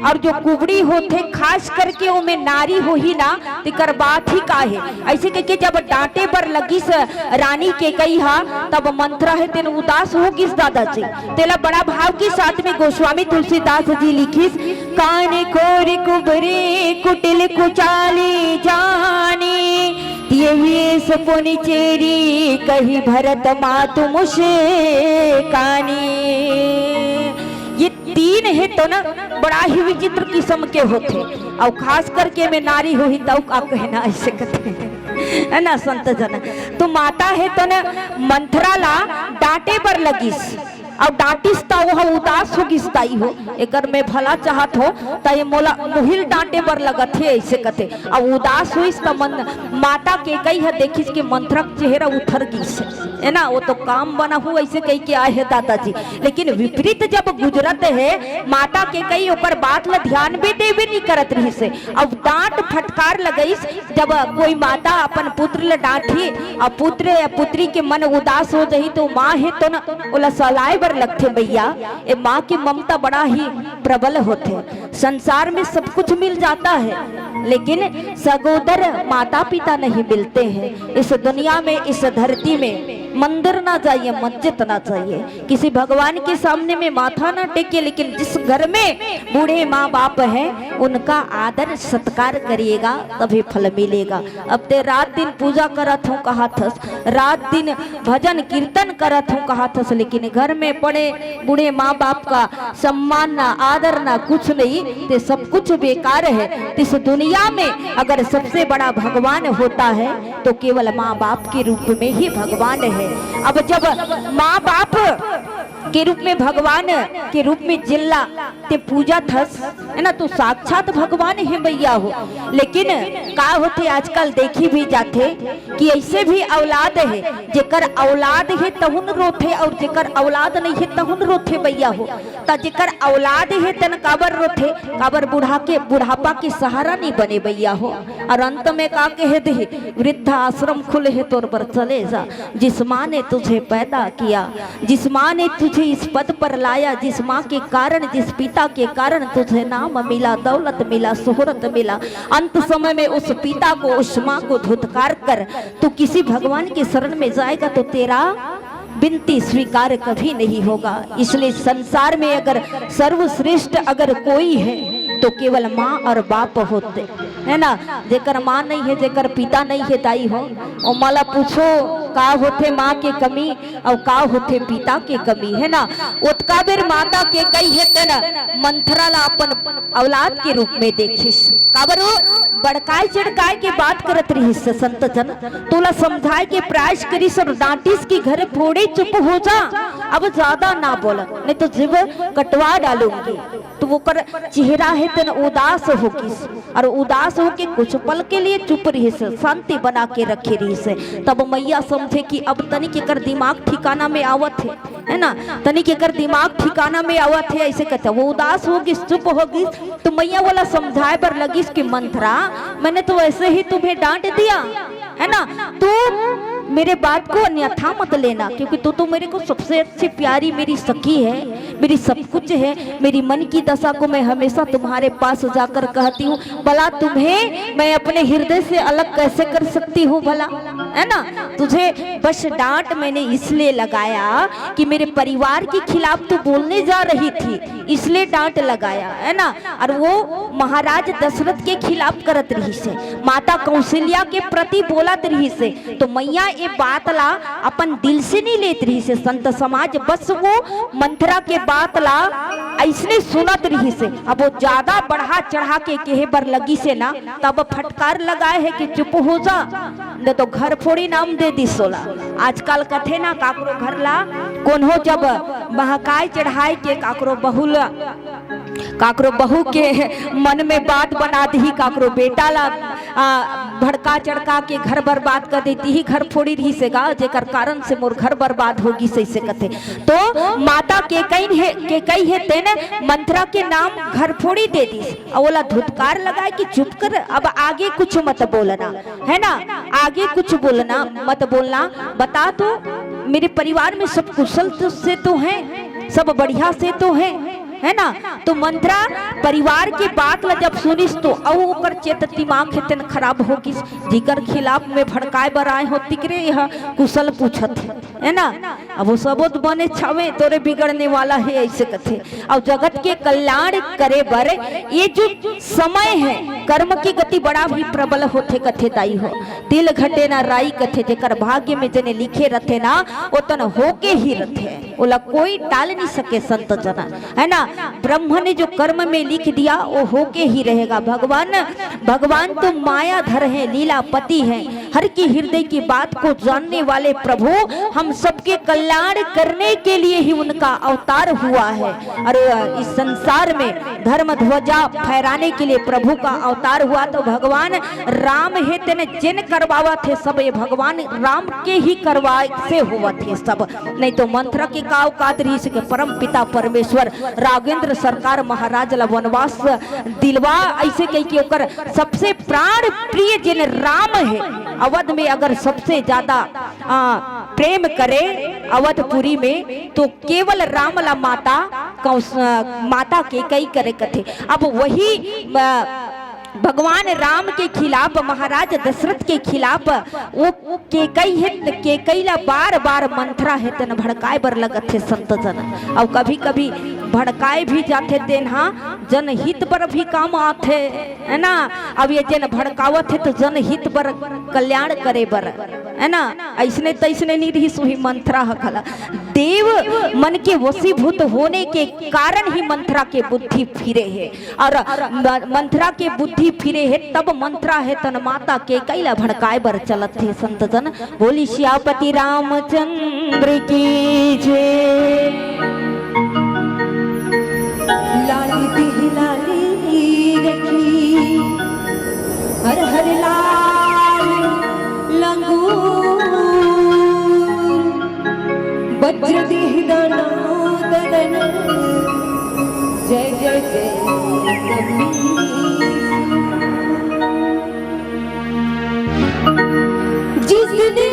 और जो कुबड़ी होते, खास करके वो में नारी हो ही ना, तिकर बात ही का है। ऐसे करके जब डांटे पर लगिस रानी के कही हा, तब मंत्रा है तेन उदास हो गिस दादाजी, तेला बड़ा भाव के साथ में गोस्वामी तुलसीदास जी लिखिस, कान कोरी कुबरे कुटिल कुचाली जानी, ये सपोनी चेरी कही भरत मातु मुझे कानी। ये तीन है तो ना बड़ा ही विचित्र किस्म के होते, और खास करके में नारी हो ही तो का कहना ऐसे कहते है ना संत जन। तो माता है तो ना मंथरा ला डांटे पर लगिस और डांटिस ता वो उदास हो गिसताई हो, एकर में भला चाहत हो ता ये मोला मुहिल डांटे पर लगत है ऐसे कथे, और उदास हुईस ता मन माता के कई है देखिस के मंथरा चेहरा उथर गिस, है ना। वो तो काम बना हुआ ऐसे कही के आए है दादाजी, लेकिन विपरीत जब गुजरत है माता के कई ऊपर बात ला ध्यान भी देवे नहीं करत रही से। अब डांट फटकार लगईस जब कोई माता अपन पुत्र ला डांटी और पुत्र या पुत्री के मन उदास हो जाही, तो माँ है तो ना ओला सलाए लगते भैया, ये माँ की ममता बड़ा ही प्रबल होते। संसार में सब कुछ मिल जाता है, लेकिन सगोदर माता पिता नहीं मिलते हैं। इस दुनिया में, इस धरती में मंदिर ना चाहिए, मस्जिद ना चाहिए, किसी भगवान के सामने में माथा ना टेके, लेकिन जिस घर में बूढ़े माँ बाप हैं उनका आदर सत्कार करिएगा तभी फल मिलेगा। अब ते रात दिन पूजा करत हूँ कहा थस, रात दिन भजन कीर्तन करत हूँ कहा थस, लेकिन घर में पड़े बूढ़े माँ बाप का सम्मान ना आदर ना कुछ नहीं, ते सब कुछ बेकार है। इस दुनिया में अगर सबसे बड़ा भगवान होता है तो केवल माँ बाप के रूप में ही भगवान है। अब जब माँ बाप के रूप में भगवान के रूप में जिल्ला ते पूजा थस, है ना, तो साक्षात भगवान है भैया हो। लेकिन का होते आजकल देखी भी जाते कि ऐसे भी औलाद है, जेकर औलाद है तहुन रोथे और जेकर औलाद नहीं है तहुन रोथे भैया हो। ता जेकर औलाद है तन काबर रोथे, काबर बुढ़ापा के सहारा नहीं बने भैया हो। और अंत में का कहे दे, वृद्धा आश्रम खुले है तोर पर चले जा, जिस माँ ने तुझे पैदा किया, जिस माँ ने तुझे इस पद पर लाया, जिस माँ के कारण, जिस पिता के कारण तुझे नाम मिला, दौलत मिला, शोहरत मिला, अंत समय में उस पिता को, उस माँ को धुतकार कर तू किसी भगवान के शरण में जाएगा तो तेरा विनती स्वीकार कभी नहीं होगा। इसलिए संसार में अगर सर्वश्रेष्ठ अगर कोई है तो केवल माँ और बाप होते, है ना। जेकर माँ नहीं है, जेकर पिता नहीं है ताई हो, और माला पूछो का होते माँ के कमी और का होते पिता के कमी, है ना। उत्का बेर माता के कई है तेना मंथरा ला अपन औलाद के रूप में देखिस, काबर बड़काई चढ़काई के बात करत रही संत जन, तोला समझाए के प्रयास करी और डांटिस की घर फोड़े चुप हो जा, अब ज्यादा ना बोला नहीं तो जीव कटवा डालूंगी। तो वो कर चेहरा है तेन उदास होगी, और उदास होके कुछ पल के लिए चुप रही से, शांति बना के रखे रही से। तब मैया समझे कि अब तनिक एकर दिमाग ठिकाना में आवत है ना, तनिक एकर दिमाग ठिकाना में आवत है, ऐसे कहते। वो उदास होगी, चुप होगी, तो मैया वाला समझाए पर लगी कि मंथरा मैंने तो ऐसे ही तुम्हें डांट दिया, है ना, तू मेरे बात को अन्यथा मत लेना, क्योंकि तू तो मेरे को सबसे अच्छी प्यारी मेरी सखी है, मेरी सब कुछ है। मेरी मन की दशा को मैं हमेशा तुम्हारे पास जाकर कहती हूँ, भला तुम्हें मैं अपने हृदय से अलग कैसे कर सकती हूँ भला, है ना। तुझे बस डांट मैंने इसलिए लगाया कि मेरे परिवार के खिलाफ तू बोलने जा रही थी, इसलिए डांट लगाया, है ना। और वो महाराज दशरथ के खिलाफ करत रही से, माता कौशल्या के प्रति बोलत रही से, तो मैया ये बात ला अपन दिल से नहीं लेत रही से। संत समाज बस वो मंथरा के बात ला ऐसने सुनत रही से। अब वो ज्यादा बढ़ा चढ़ा के कहे बर लगी से ना, तब फटकार लगाए है कि चुप हो जा, न तो घर फोड़ी नाम दे दी सोला। आजकल कथे ना काकरो घर ला कौन हो जब महकाई चढ़ाई के काकरो बहू के मन में बात बना दी, काकरो बेटा ला भड़का चढ़का के घर बर्बाद कर देती ही, घर फोड़ी रही से गा जेकर कारण से मोर घर बर्बाद होगी से कथे। तो माता के कई है तेने मंथरा के नाम घर फोड़ी दे दी और बोला धुतकार लगाए कि चुप कर, अब आगे कुछ मत बोलना, है ना, आगे कुछ बोलना मत बोलना। बता तो मेरे परिवार में सब कुशल से तो है, सब बढ़िया से तो है ना। तो मंथरा परिवार की बात ला जब सुनिस तो ओकर चेत दिमाग हेतन खराब होगी, जिकर खिलाफ में भड़काए बर आए हो तिकरे यह कुशल पूछत है ना। अब वो सबोत बने छावे तोरे बिगड़ने वाला है ऐसे कथे। और जगत के कल्याण करे बर ये जो समय है कर्म की गति बड़ा भी प्रबल होते कथे दाई हो। तिल घटे ना राई कथे, जेकर भाग्य में जने लिखे रहते ना वो तन होके ही रहते, ओला कोई टाल नहीं सके संत जना, है ना। ब्रह्म ने जो कर्म में लिख दिया वो होके ही रहेगा। भगवान तो माया धर है, लीलापति है, हर की हृदय की बात को जानने वाले प्रभु हम सबके कल्याण करने के लिए ही उनका अवतार हुआ है। और इस संसार में धर्म ध्वजा फहराने के लिए प्रभु का अवतार हुआ। तो भगवान राम है तेने जिन करवावा थे सब ये भगवान राम के ही करवा से हुआ थे सब, नहीं तो मंत्र के काव कादरी से परम पिता परमेश्वर राघवेंद्र सरकार महाराज ला वनवास दिलवा ऐसे कह के ओकर सबसे प्राण प्रिय जिन राम है। अवध में अगर सबसे ज्यादा प्रेम करे अवधपुरी में तो केवल राम ला माता के कई करे कथे। अब वही भगवान राम के खिलाफ महाराज दशरथ के खिलाफ वो के ला बार बार मंथरा है तन भड़काए बर लगत थे संत जन। और कभी कभी भड़काए भी जाते तेन हाँ जनहित पर भी काम आते, है ना। अब ये जन भड़कावत है तो जनहित पर कल्याण करे बर, है ना। ऐसने तैसने नहीं रही सुही मंथरा हखला। देव मन के वशीभूत होने के कारण ही मंथरा के बुद्धि फिरे है, और मंथरा के बुद्धि फिरे है तब मंथरा है तन माता के कैला भड़काए बर चलत थे संत जन। बोली श्यापति रामचंद्र की जय। लाली लाली रखी हर हर लाल लंगूर वज्र देह दाना ददन जय जय जय जिसने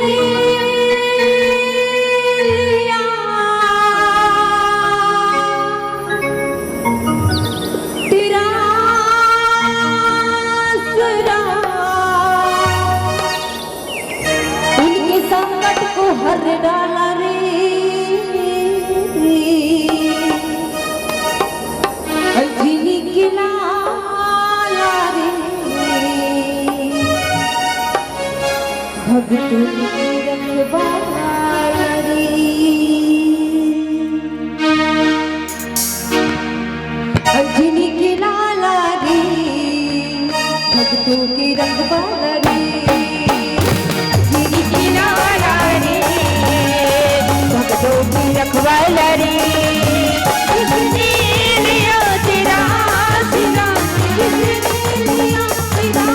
हर डाला रे अजनी के लाला रे भगत रखवाला रे अजनी के लाला रे भगतों के रखवाला रे। रखवाला रे किसने लिया तेरा सिरा, किसने लिया तेरा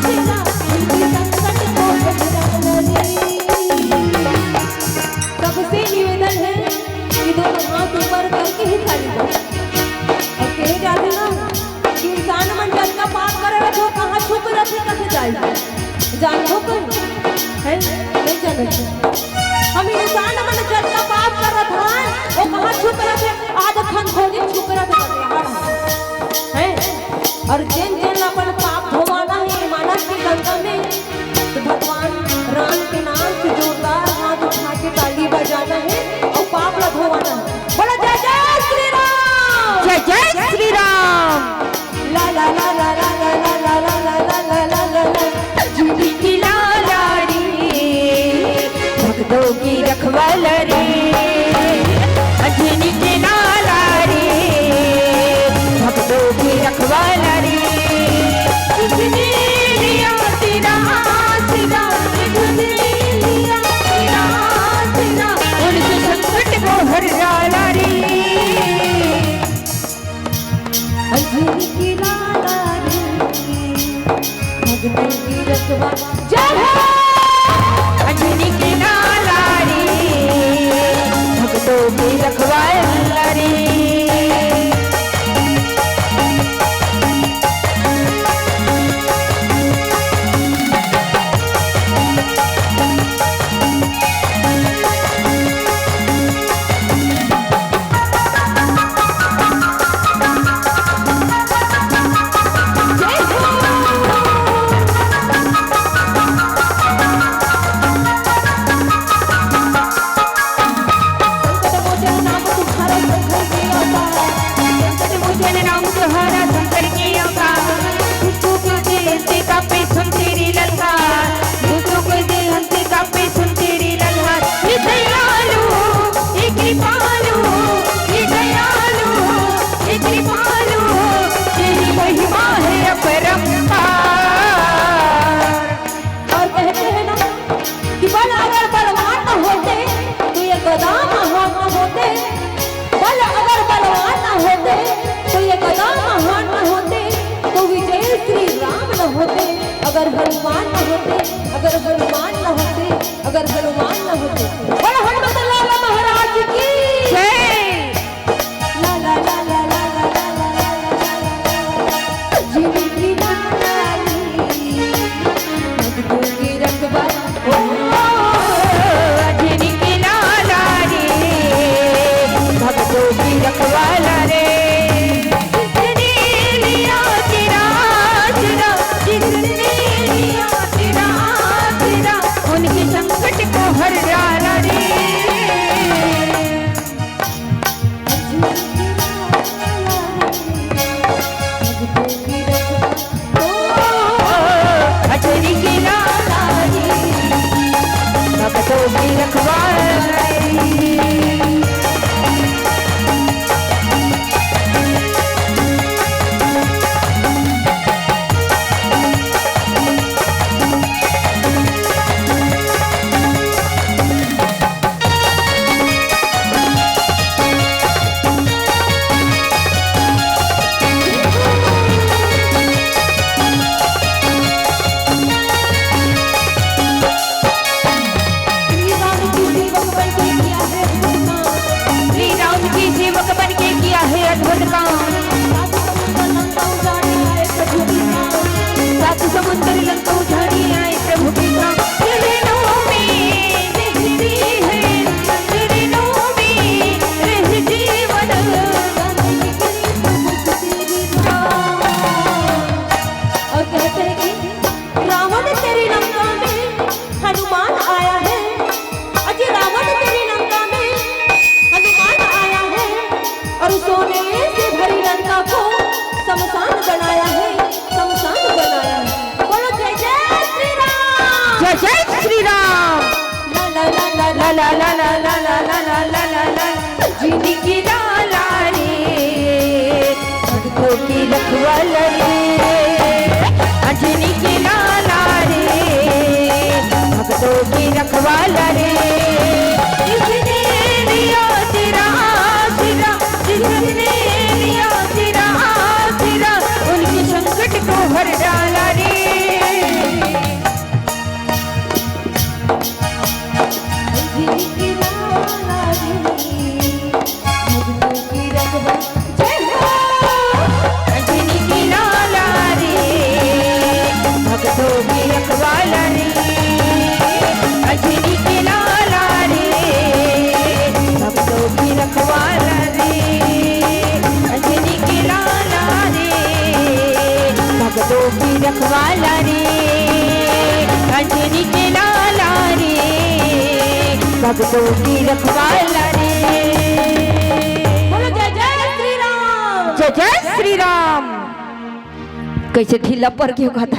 सिरा, संकट को बचाना रे। सबसे निवेदन है कि दोनों हाथ ऊपर करके ही खाली दो। अब कहे जाते ना कि इंसान मन जल का पाप करे तो कहाँ छुप रहते कैसे जाएगा, जानो कर है नहीं जानते। हम इंसान मन जल का पाप कर रहा है वो कहाँ छुप रहे थे, आज खन खोजी छुप रहे थे हैं। और जिन जिन अपन पाप धोवाना है मानस की गंगा में तो भगवान राम के रखवाला रे, अंजनी के लाला रे, भक्तों की रखवाला रे। किसने लिया तेरा आसरा, किसने लिया तेरा आसरा, उनके संकट को हर डाला रे, अंजनी की लाला रे, भक्तों की रखवाला। जय हो अंजनी की लाला रे, भक्तों की रखवाला रे। अगर हनुमान न होते, अगर हनुमान न होते, अगर हनुमान न होते, बोलो हनुमान लाला महाराज की जय। ला ला ला ला ला ला ला ला ला अंजनी की लाला रे, भक्तों की रखवाला। अंजनी की लाला रे, भक्तों की रखवाला रे। किसने लिया तेरा आसरा, किसने उनके संकट को हर डाला रे, अंजनी की लाला रे, भक्तों की रखवाला रे। समुद्र लंका उजाड़ी आए प्रभु की नाम, तेरे नाम में तेरी है, तेरे नाम में रह जीवन। और कहते हैं कि रावण तेरी लंका में हनुमान आया है, अजय रावण तेरी लंका में हनुमान आया है, और सोने से भरी लंका को शमशान बनाया है, शमशान बनाया है। बोलो जय जय श्री राम, जय जय श्री राम। ला ला ला ला ला ला ला ला ला ला ला ला ला ला अंजनी की लाला रे, भक्तों की रखवाला रे, अंजनी की लाला रे, भक्तों की रखवाला रे। किसने लिया तेरा आसरा, किसने लिया तेरा आसरा, उनके संकट को हर डाला रे, अंजनी की लाला रे, भक्तों की रखवाला। जय हो अंजनी की लाला रे, भक्तों की रखवाला रे, अंजनी की लाला रे, भक्तों की रखवाला रे, अंजनी की लाला रे, भक्तों की रखवाला रे, अंजनी की लाला रे, भक्तों की रखवाला रे। बोलो जय जय श्री राम, जय जय श्री राम। कैसे ढीला पर क्यों कहता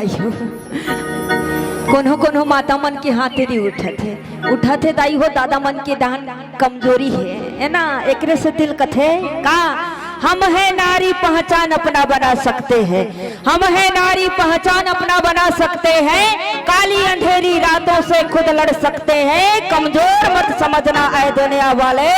कोनो कोनो माता मन के हाथे नहीं उठत है दाई हो दादा मन के दान कमजोरी है ना। एकरे से दिल कथे का हम है नारी पहचान अपना बना सकते हैं, हम है नारी पहचान अपना बना सकते हैं, काली अंधेरी रातों से खुद लड़ सकते हैं, कमजोर मत समझना ऐ दुनिया वाले,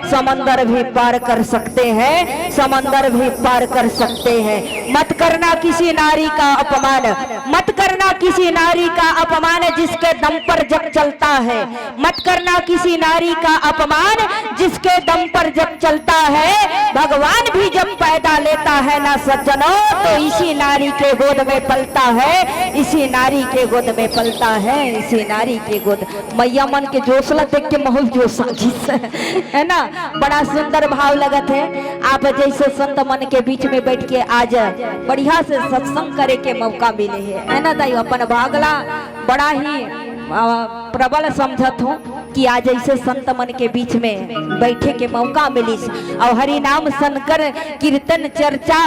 समंदर भी पार कर सकते हैं, समंदर भी पार कर सकते हैं। मत करना किसी नारी का अपमान, मत करना किसी नारी का अपमान जिसके दम पर जग चलता है, मत करना किसी नारी का अपमान जिसके दम पर जग चलता है। भगवान भी जब पैदा लेता है ना सज्जनों तो इसी नारी के गोद में पलता है, इसी नारी के गोद में पलता है, इसी नारी के गोद। मैया मन के जोशला देख के महल जोश है ना। बड़ा सुंदर भाव लगत है। आप जैसे संत मन के बीच में बैठ के आज बढ़िया से सत्संग करे के मौका मिले है ना दाई। अपन भागला बड़ा ही प्रबल समझत हूँ कि आज ऐसे संत मन के बीच में बैठे के मौका मिली और हरि नाम सुनकर कीर्तन चर्चा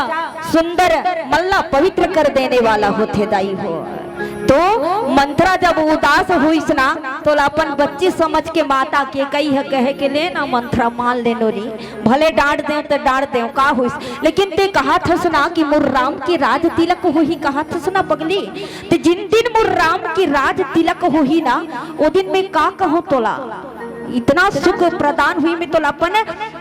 सुंदर मल्ला पवित्र कर देने वाला होते दाई हो। तो मंत्रा जब उदास हुई ना तो अपन बच्ची समझ के माता के कही है कहे के ले ना मंत्रा मान ले नोरी, भले डांट दे तो डांट दे का हुई, लेकिन ते कहा थस ना कि मुर राम की राज तिलक हो ही, कहा थस ना पगली ते जिन दिन मुर राम की राज तिलक हो ही ना वो दिन में का कहो तोला इतना सुख प्रदान हुई मैं तो अपन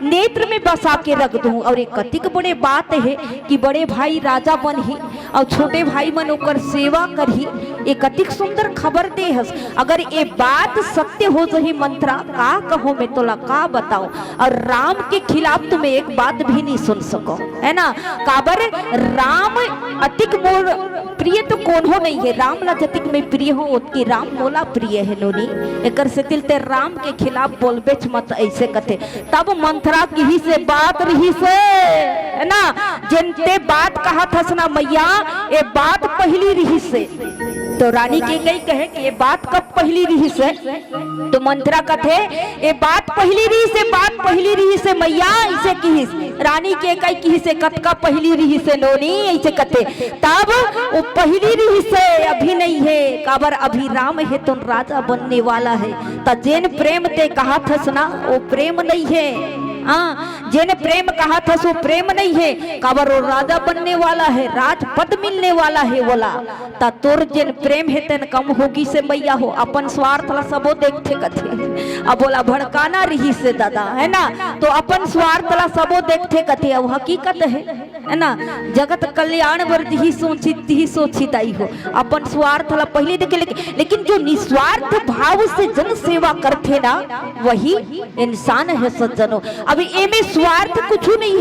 नेत्र में बसा के रख दूं। और एक कतिक बड़े बात है कि बड़े भाई राजा बन ही और छोटे भाई मन ओकर सेवा कर ही, एक कतिक सुंदर खबर दे हस। अगर ये बात सत्य हो जही मंत्रा का कहो मैं तोला का बताओ। और राम के खिलाफ तुम्हें एक बात भी नहीं सुन सको है ना। काबर राम अतिक मोर प्रिय तो कौन हो नहीं है, राम ला जतिक में प्रिय हो उतकी राम मोला प्रिय है नोनी। एकर से दिल ते राम के खिलाफ बोलबेच मत ऐसे कथे। तब मंत्रा की ही से बात रही से है ना, जिनते बात कहा थस ना मैया ये बात पहली रही से। तो रानी के गई कहे कि ये बात कब पहली रही से, तो मंत्रा कथे ये बात पहली रही से, बात पहली रही से मैया इसे किहिस। रानी के कई किहि से कतका पहली रही से नोनी ऐसे कथे। तब वो पहली रही से अभी नहीं है, काबर अभी राम है तो राजा बनने वाला है। तो जेन प्रेम ते कहा थस ना वो प्रेम नहीं है, हाँ जेने प्रेम कहा था सो प्रेम नहीं है, काबर वो राजा बनने वाला है, राजपद मिलने वाला है बोला। ता तोर जेन प्रेम है तेन कम होगी से मैया हो, अपन स्वार्थ ला सबो देखते कथे। अब बोला भड़काना रही से दादा है ना, तो अपन स्वार्थ ला सबो देखते कथे। अब हकीकत है ना, जगत कल्याण वर्ध ही सोची दाई हो, अपन स्वार्थ ला पहले देखे। लेकिन जो निस्वार्थ भाव से जन सेवा करते ना वही इंसान है सज्जनों। अभी एमे स्वार्थ कुछ नहीं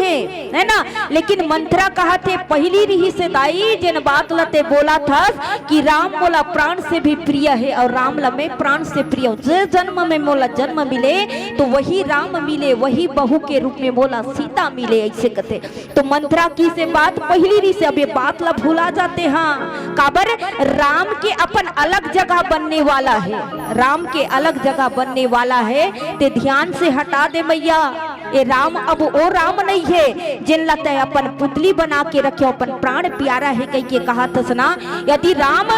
है ना। लेकिन मंत्रा कहा थे पहली रही से दाई जिन बात लते बोला था कि राम मोला प्राण से भी प्रिय है और राम ला मैं प्राण से प्रिय हूँ। जे जन्म में मोला जन्म मिले तो वही राम मिले, वही बहू के रूप में मोला सीता मिले ऐसे कहते। तो मंत्रा की से बात पहली रही से, अब ये बात ला भूला जाते। हाँ काबर राम के अपन अलग जगह बनने वाला है, राम के अलग जगह बनने वाला है। ते ध्यान से हटा दे मैया, ये राम अब वो राम नहीं है जिन लते अपन पुतली बना के रखे, अपन प्राण प्यारा है कह के कहा थस ना। यदि राम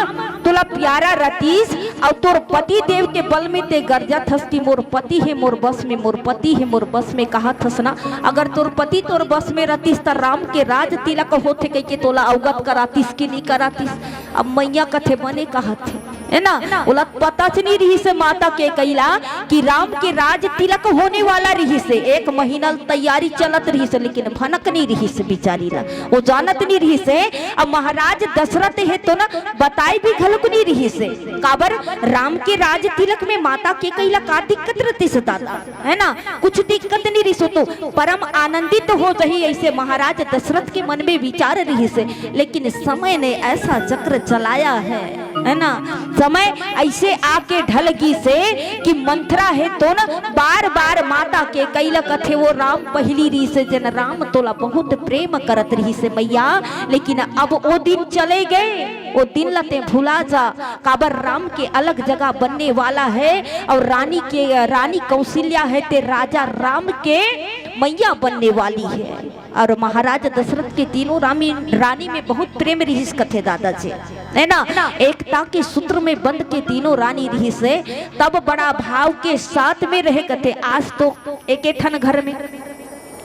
तुला प्यारा रतीस और तोर पति देव के बल में ते गर्जा थस कि मोर पति है मोर बस में, मोर पति है मोर बस में कहा थस ना। अगर तोर पति तोर बस में रतीस तो राम के राज तिलक होते कह के तोला अवगत करातीस कि नहीं करातीस। अब मैया कथे बने कहा थे है ना, बोला पता नहीं रही से माता के कैला कि राम के राज तिलक होने वाला रही से। एक महीना तैयारी चलत रही से लेकिन भनक नहीं रही से बेचारी ला, वो जानत नहीं रही से। अब महाराज दशरथ है तो ना बताई भी घलक नहीं रही से, काबर राम के राज तिलक में माता के कैला का दिक्कत रहती से दादा है ना, कुछ दिक्कत नहीं रही सो तो परम आनंदित तो हो रही ऐसे महाराज दशरथ के मन में विचार रही से। लेकिन समय ने ऐसा चक्र चलाया है ना, समय ऐसे आके ढलगी से कि मंत्रा है तो ना बार बार माता के कैला कथे वो राम पहली रही से जन राम तोला बहुत प्रेम करत रही से मैया। लेकिन अब वो दिन चले गए वो दिन लते भुला जा, काबर राम के अलग जगह बनने वाला है और रानी कौशल्या है ते राजा राम के मैया बनने वाली है। और महाराज दशरथ के तीनों रानी में बहुत प्रेम रही कथे दादाजी, है ना, एकता के सूत्र में बंद के तीनों रानी रही से तब बड़ा भाव के साथ में रहे कथे। आज तो एक ठन घर में,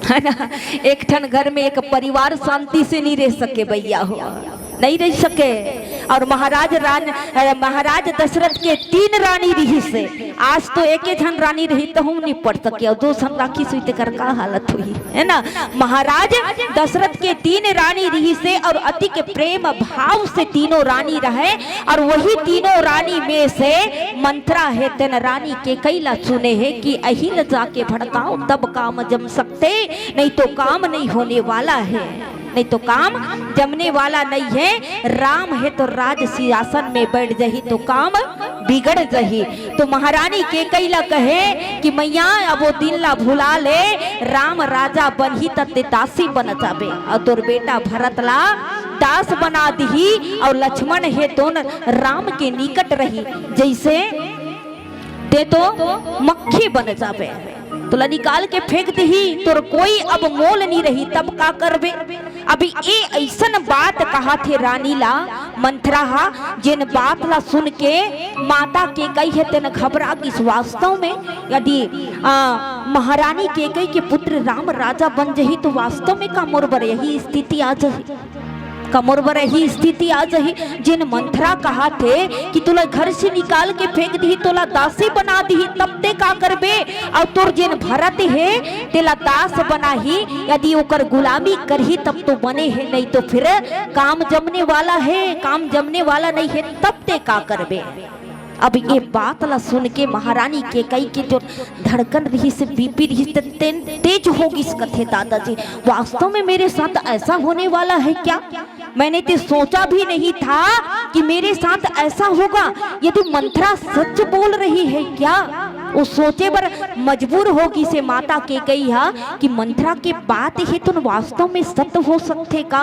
है ना, एक ठन घर में एक परिवार शांति से नहीं रह सके भैया, हो नहीं रह सके। और महाराज दशरथ के 3 रानी रही से आज तो एक जन रानी रही तो हम नहीं पढ़ सके और 2 सन राखी सुई कर का हालत हुई, है ना। महाराज दशरथ के 3 रानी रही से और अति के प्रेम भाव से तीनों रानी रहे और वही तीनों रानी में से मंत्रा है तेन रानी के कैला चुने है कि अहिल जाके भड़काओ तब काम जम सकते, नहीं तो काम नहीं होने वाला है, नहीं तो काम जमने वाला नहीं है। राम है तो राज सिंहासन में बैठ जही तो काम बिगड़ जही। तो महारानी के कैला कहे कि मैया अब वो दिन ला भुला ले, राम राजा बनही तते दासी बन जाबे और तोर बेटा भरत ला दास बना दी और लक्ष्मण है तो राम के निकट रही जैसे ते तो मक्खी बन जाबे, तोला निकाल के फेंक दही तोर कोई अब मोल नहीं रही तब का करबे। अभी ये ऐसन बात कहा थे रानी ला मंथरा जिन बात ला सुन के माता के कई है तेन घबरा किस वास्तव में यदि महारानी के कई के पुत्र राम राजा बन जही तो वास्तव में का मोर बर यही स्थिति आ जही, कमर बर ही स्थिति आ जही। जिन मंथरा कहा थे कि तोला घर से निकाल के फेंक दी तोला दासी बना दी तब ते का करबे और तोर जिन भरत है तेला दास बना ही यदि ओकर गुलामी करही तब तो बने है, नहीं तो फिर काम जमने वाला है, काम जमने वाला नहीं है तब ते का करबे। अब ये बात ला सुन के महारानी के कई के जो धड़कन रही से बीपी रही से तेज होगी इस कथे दादाजी। वास्तव में मेरे साथ ऐसा होने वाला है क्या? मैंने तो सोचा भी नहीं था कि मेरे साथ ऐसा होगा। यदि मंथरा सच बोल रही है क्या? वो सोचे बर मजबूर होगी से माता के कही कि मंथरा के बात है तो वास्तव में सत्य हो सकते का।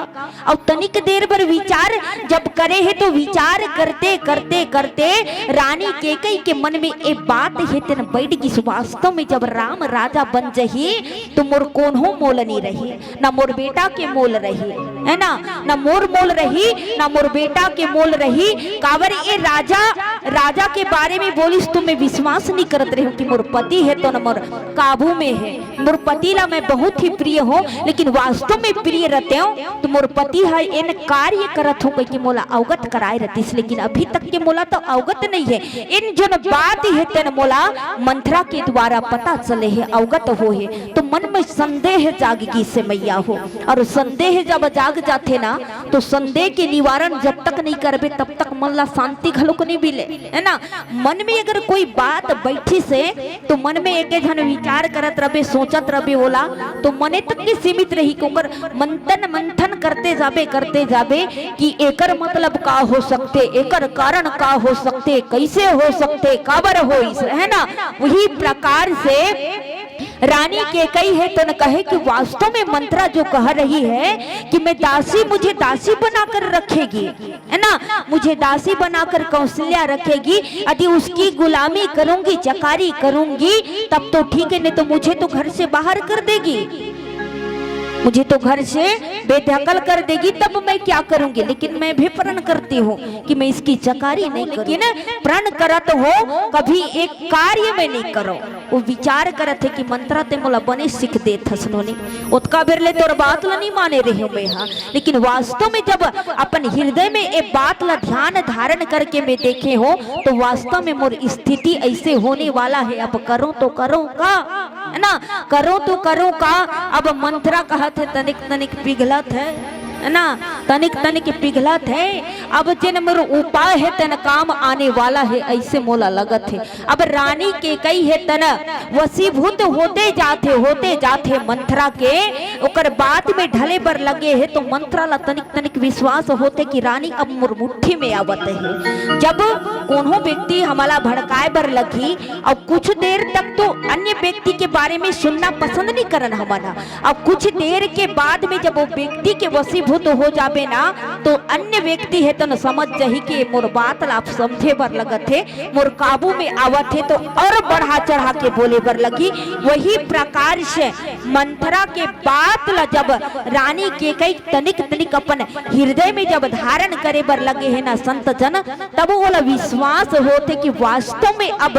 और तनिक देर पर विचार जब करे है तो विचार करते करते करते रानी के कई के मन में एक बात है तेन बैठ गई वास्तव में जब राम राजा बन जही तो मोर कौन हो मोल नहीं रही, ना मोर बेटा के मोल रही, है ना मोर मोल रही ना मोर बेटा के मोल रही। कावर ये राजा के बारे में बोलिस तो मैं विश्वास नहीं करत रही हूँ कि मोर पति है तो न मोर काबू में है। मोर पति ला मैं बहुत ही प्रिय हूँ लेकिन वास्तव में प्रिय रहते हो तो मोर पति है इन कार्य करत हो कि मोला अवगत कराए रहतीस, लेकिन अभी तक के मोला तो अवगत नहीं है। इन जो बात है तेन मोला मंथरा के द्वारा पता चले है अवगत हो है तो मन में संदेह जागगी से मैया हो। और संदेह जब जाग जाते ना तो संदेह के निवारण जब तक नहीं करबे तब तक मन ला शांति घलोक नहीं मिले, है ना। मन में अगर कोई बात बैठी से तो मन में एक जन विचार करत रहे सोचत रहे होला तो मने तक के सीमित रही कोकर मंथन करते जाबे कि एकर मतलब का हो सकते, एकर कारण का हो सकते, कैसे हो सकते, काबर हो, है ना। वही प्रकार से रानी के कई है तो न कहे कि वास्तव में मंत्रा जो कह रही है कि मैं मुझे दासी बनाकर रखेगी, है ना, मुझे दासी बनाकर कौशल्या रखेगी, यदि उसकी गुलामी करूंगी चकारी करूंगी तब तो ठीक है, नहीं तो मुझे तो घर से बाहर कर देगी, मुझे तो घर से बेदखल कर देगी तब मैं क्या करूंगी। लेकिन मैं भी प्रण करती हूँ कि मैं इसकी चकारी नहीं करूंगी ना। प्रण करत हो कभी एक कार्य में नहीं करो। वो विचार करत है कि मंत्रा ते मोला बने सीख दे थसनोनी उतका बेर ले तोर बात ला नहीं माने रही मैं हाँ, लेकिन वास्तव में जब अपन हृदय में एक बात ला ध्यान धारण करके मैं देखे हो तो वास्तव में मोर स्थिति ऐसे होने वाला है। अब करो तो करो का, है ना, करो तो करो का। अब मंत्रा कहत है तनिक तनिक पिघलत है ना, तनिक तनिक पिघलत है। अब जिन मोर उपाय है तन काम आने वाला है ऐसे मोला लगत है। अब रानी के कई है तन वसीभूत होते जाते मंत्रा के ओकर बात में ढले पर लगे है तो मंत्रा ला तनिक तनिक विश्वास होते कि रानी अब मोर मुट्ठी में आवत है। जब कोनो व्यक्ति हमारा भड़काए बर लगी और कुछ देर तक तो अन्य व्यक्ति के बारे में सुनना पसंद नहीं करन हमारा, अब कुछ देर के बाद में जब वो व्यक्ति के वसीभूत वशीभूत हो जाबे ना तो अन्य व्यक्ति है तो न समझ जही कि मोर बात ला आप समझे बर लगत है, मोर काबू में आवत है तो और बढ़ा चढ़ा के बोले बर लगी। वही प्रकार से मंथरा के बात ला जब रानी के कई तनिक तनिक अपन हृदय में जब धारण करे बर लगे है ना संत जन, तब वो विश्वास होते कि वास्तव में अब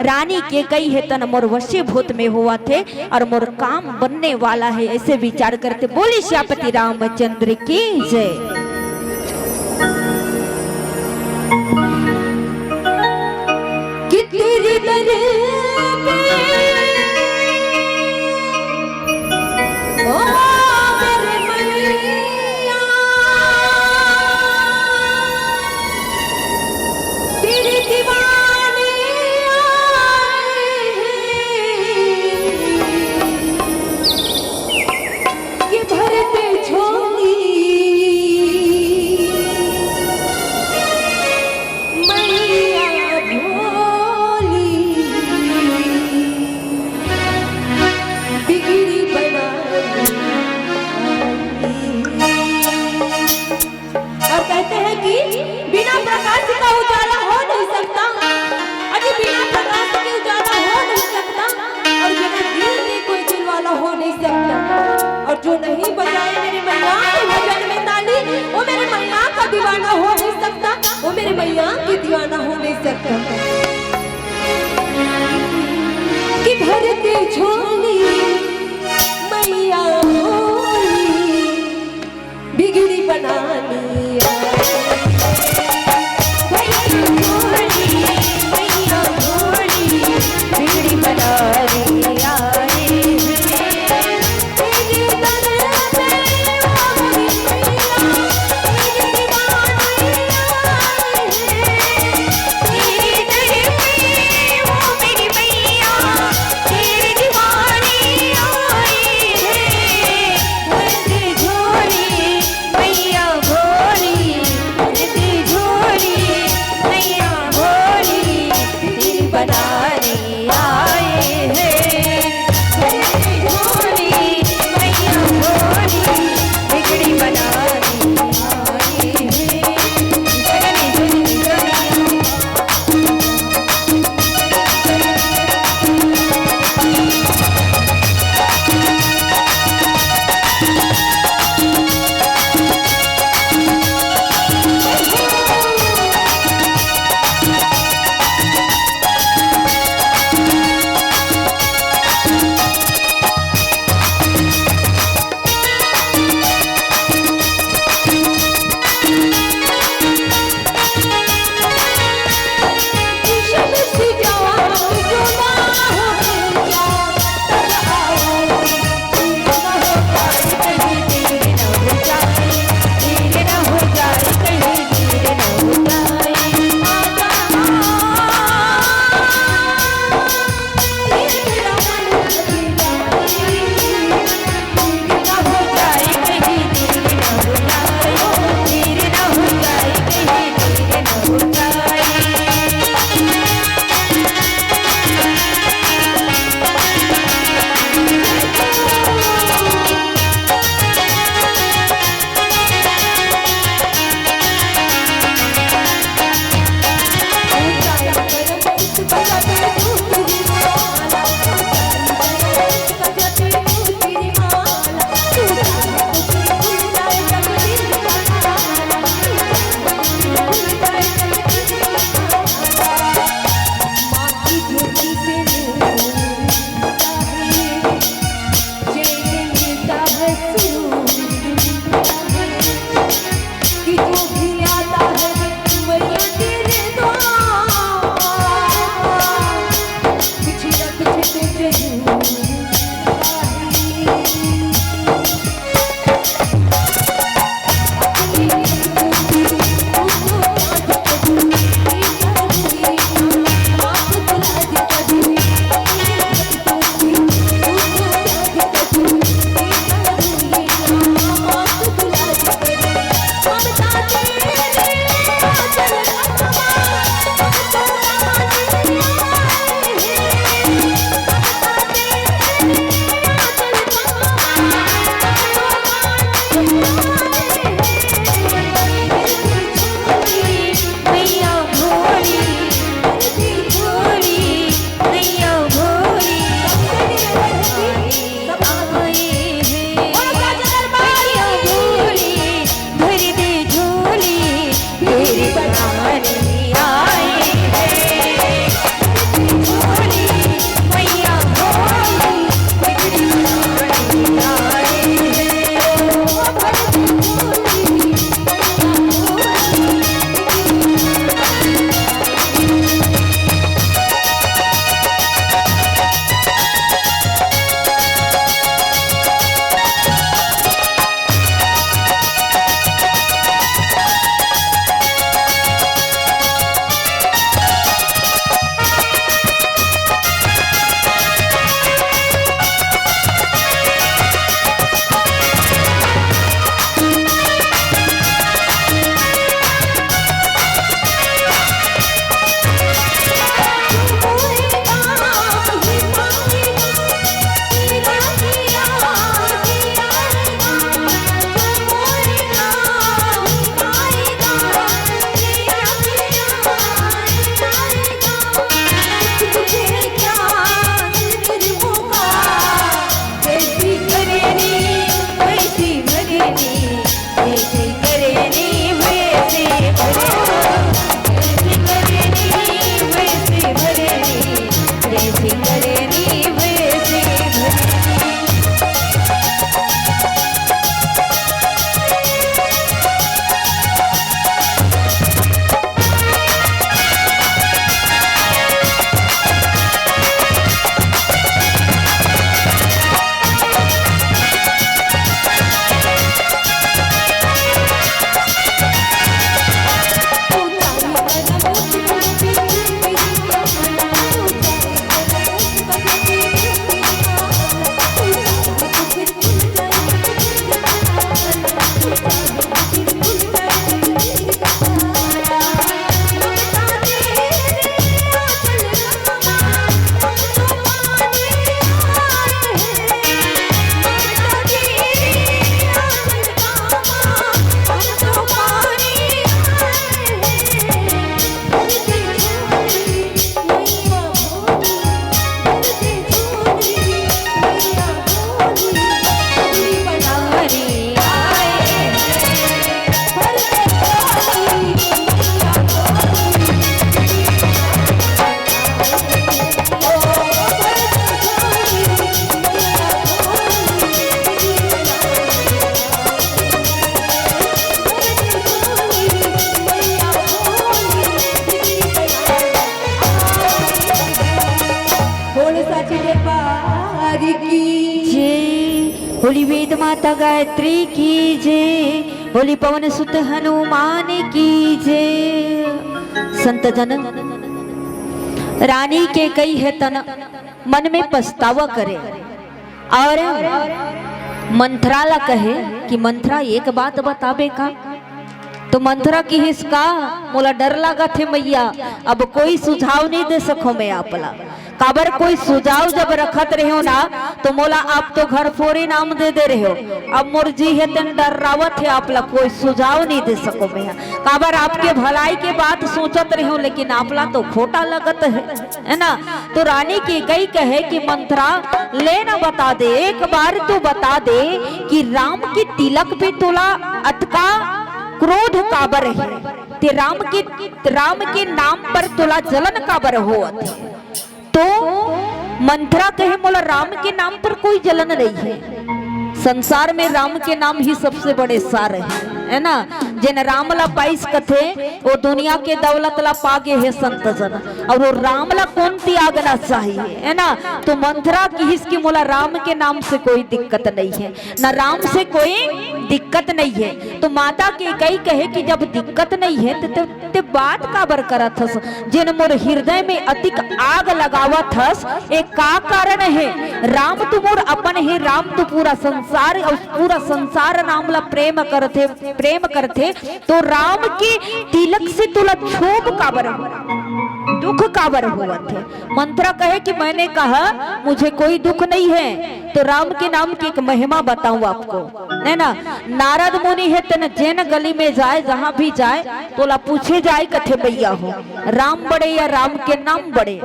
रानी के कई है तन मोर वशीभूत में हुआ थे और मोर काम बनने वाला है। ऐसे विचार करते बोली श्यापति रामचंद्र की जय। कि तेरे दर पे ओ मेरे मैया तेरे दीवाने आए हैं कि भरते झोली मैया भोली बिगड़ी बना और कहते हैं कि बिना प्रकाश का उजाला हो नहीं सकता, अरे बिना प्रकाश के उजाला हो नहीं सकता और बिना दिल के कोई दिल वाला हो नहीं सकता। और जो नहीं बजाए मेरे मैया के भजन में ताली, वो मेरे मैया का दीवाना हो नहीं सकता, वो मेरे मैया की दीवाना हो नहीं सकता। कि भरते झोली मैया भोली बिगड़ी बनानी बिगड़ी बना रही आए तेरे दर पे ओ मेरी मैया तेरे दीवाने आए हैं तेरे दर पे ओ मेरी मैया तेरे दीवाने आए हैं भरते झोली मैया भोली भरते झोली मैया भोली बिगड़ी बना रही आए हैं भरते झोली मैया भोली बिगड़ी बना रही आए हैं। जगनी जगनी जगनी सच दरबार की जय। बोली वेद माता गायत्री की जय। बोली पवन सुत हनुमान की जय। संत जन रानी के कई है तन मन में पछतावा करे और मंथरा कहे कि मंथरा एक बात बताबे का। तो मंथरा की हिसका मोला डर लगा थे मैया, अब कोई सुझाव नहीं दे सको मैं आपला। काबर कोई सुझाव जब रखत रहे हो ना तो मोला आप तो घर फोरी नाम दे रहे हो। अब मोर जी है तन डरावत है आपला, कोई सुझाव नहीं दे सको मैं। काबर आपके भलाई के बात सोचत रहे हो लेकिन आपला तो खोटा लगत है ना। तो रानी की कई कहे कि मंथरा ले ना बता दे, एक बार तो बता दे कि राम की तिलक पे तोला अटका क्रोध काबर है, ते राम के नाम पर तोला जलन काबर हो। तो मंथरा कहे मोला राम के नाम पर कोई जलन नहीं है, संसार में राम के नाम ही सबसे बड़े सार है ना। जिन राम ला पाइस कथे वो दुनिया के दौलत ला पागे है संत जन, और वो राम ला कौन त्यागना चाहिए है ना। तो मंथरा की इसकी मोला राम के नाम से कोई दिक्कत नहीं है, ना राम से कोई दिक्कत नहीं है। तो माता के कई कहे कि जब दिक्कत नहीं है तो बात काबर करत हस, जिन मोर हृदय में अधिक आग लगावत हस एक का कारण है। राम तो मोर अपन है, राम तो पूरा संसार और पूरा संसार राम ला प्रेम करते तो राम के तिलक से तुला क्षोभ काबर दुख काबर हुआ थे। मंथरा कहे कि मैंने कहा मुझे कोई दुख नहीं है। तो राम के नाम की एक महिमा बताऊं आपको है ना। नारद मुनि है तन जैन गली में जाए जहां भी जाए तोला पूछे जाए कथे भैया हो राम बड़े या राम के नाम बड़े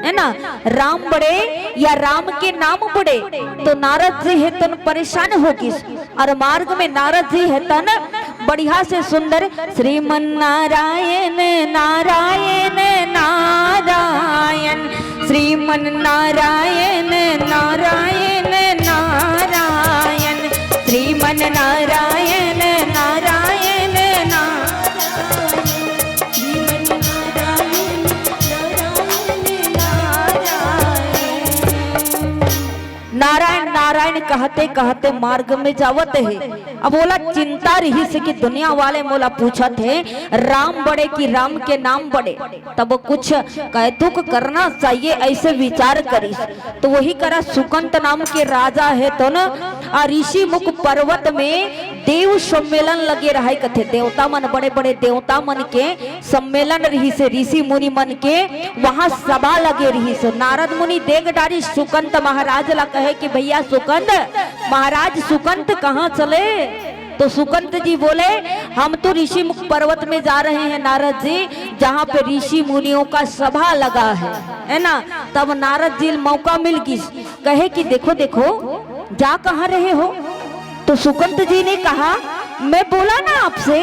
है ना, राम बड़े या राम के नाम बड़े। तो नारद जी है तन परेशान होगी और मार्ग में नारद जी है तन बढ़िया से सुंदर श्रीमन नारायण नारायण नारायण श्रीमन नारायण नारायण नारायण श्रीमन नारायण नारायण नारायण नारायण कहते कहते मार्ग में जावत है। अब बोला चिंता रही से कि दुनिया वाले मोला पूछत है राम बड़े कि राम के नाम बड़े, तब कुछ कहतुक करना चाहिए ऐसे विचार करी। तो वही करा सुकंत नाम के राजा है तो न ऋषि मुख पर्वत में देव सम्मेलन लगे रहा कथे। देवता मन बड़े बड़े देवता मन के सम्मेलन रही से, ऋषि मुनि मन के वहां सभा लगे रही से। नारद मुनि देख डारी सुकंत महाराज ला कहे कि भैया सुकंत महाराज सुकंत कहाँ चले। तो सुकंत जी बोले हम तो ऋषि मुख पर्वत में जा रहे हैं नारद जी, जहाँ पे ऋषि मुनियों का सभा लगा है ना। तब नारद जी मौका मिल गई, कहे कि देखो देखो जा कहाँ रहे हो। तो सुकंत जी ने कहा मैं बोला ना आपसे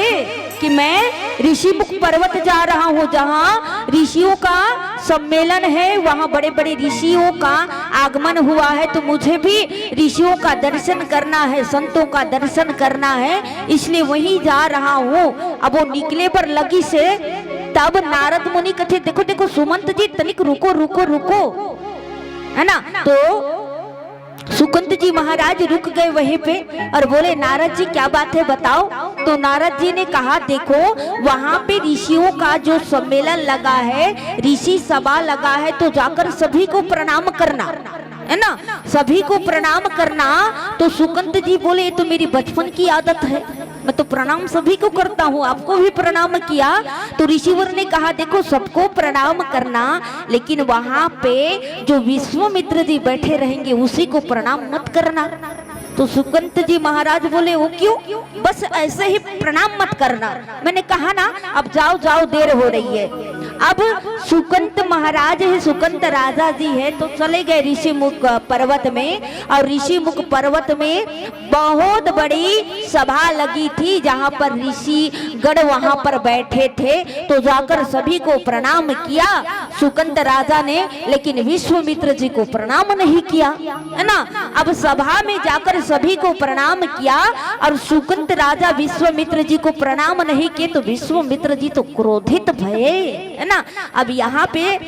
कि मैं ऋषि मुख पर्वत जा रहा हूँ जहाँ ऋषियों का सम्मेलन है, वहाँ बड़े बड़े ऋषियों का आगमन हुआ है। तो मुझे भी ऋषियों का दर्शन करना है, संतों का दर्शन करना है, इसलिए वहीं जा रहा हूँ। अब वो निकले पर लगी से तब नारद मुनि कथे देखो देखो सुमंत जी तनिक रुको रुको रुको है ना। तो सुकंत जी महाराज रुक गए वहीं पे और बोले नारद जी क्या बात है बताओ। तो नारद जी ने कहा देखो वहां पे ऋषियों का जो सम्मेलन लगा है, ऋषि सभा लगा है, तो जाकर सभी को प्रणाम करना है ना, सभी को प्रणाम करना। तो सुकंत जी बोले ये तो मेरी बचपन की आदत है, मैं तो प्रणाम सभी को करता हूँ, आपको भी प्रणाम किया। तो ऋषिवर ने कहा देखो सबको प्रणाम करना, लेकिन वहां पे जो विश्वामित्र जी बैठे रहेंगे उसी को प्रणाम मत करना। तो सुकंत जी महाराज बोले वो क्यों, बस ऐसे ही प्रणाम मत करना। मैंने कहा ना अब जाओ जाओ देर हो रही है। अब सुकंत महाराज है, सुकंत राजा जी है, तो चले गए ऋषि मुख पर्वत में। और ऋषि मुख पर्वत में बहुत बड़ी सभा लगी थी जहां पर ऋषि गण वहां पर बैठे थे। तो जाकर सभी को प्रणाम किया। सुकंत राजा ने, लेकिन विश्वामित्र जी को प्रणाम नहीं किया, है ना। अब सभा में जाकर सभी को प्रणाम किया और सुकंत राजा विश्वामित्र जी को प्रणाम नहीं किए तो विश्वामित्र जी तो क्रोधित भये, है ना। अब यहाँ पे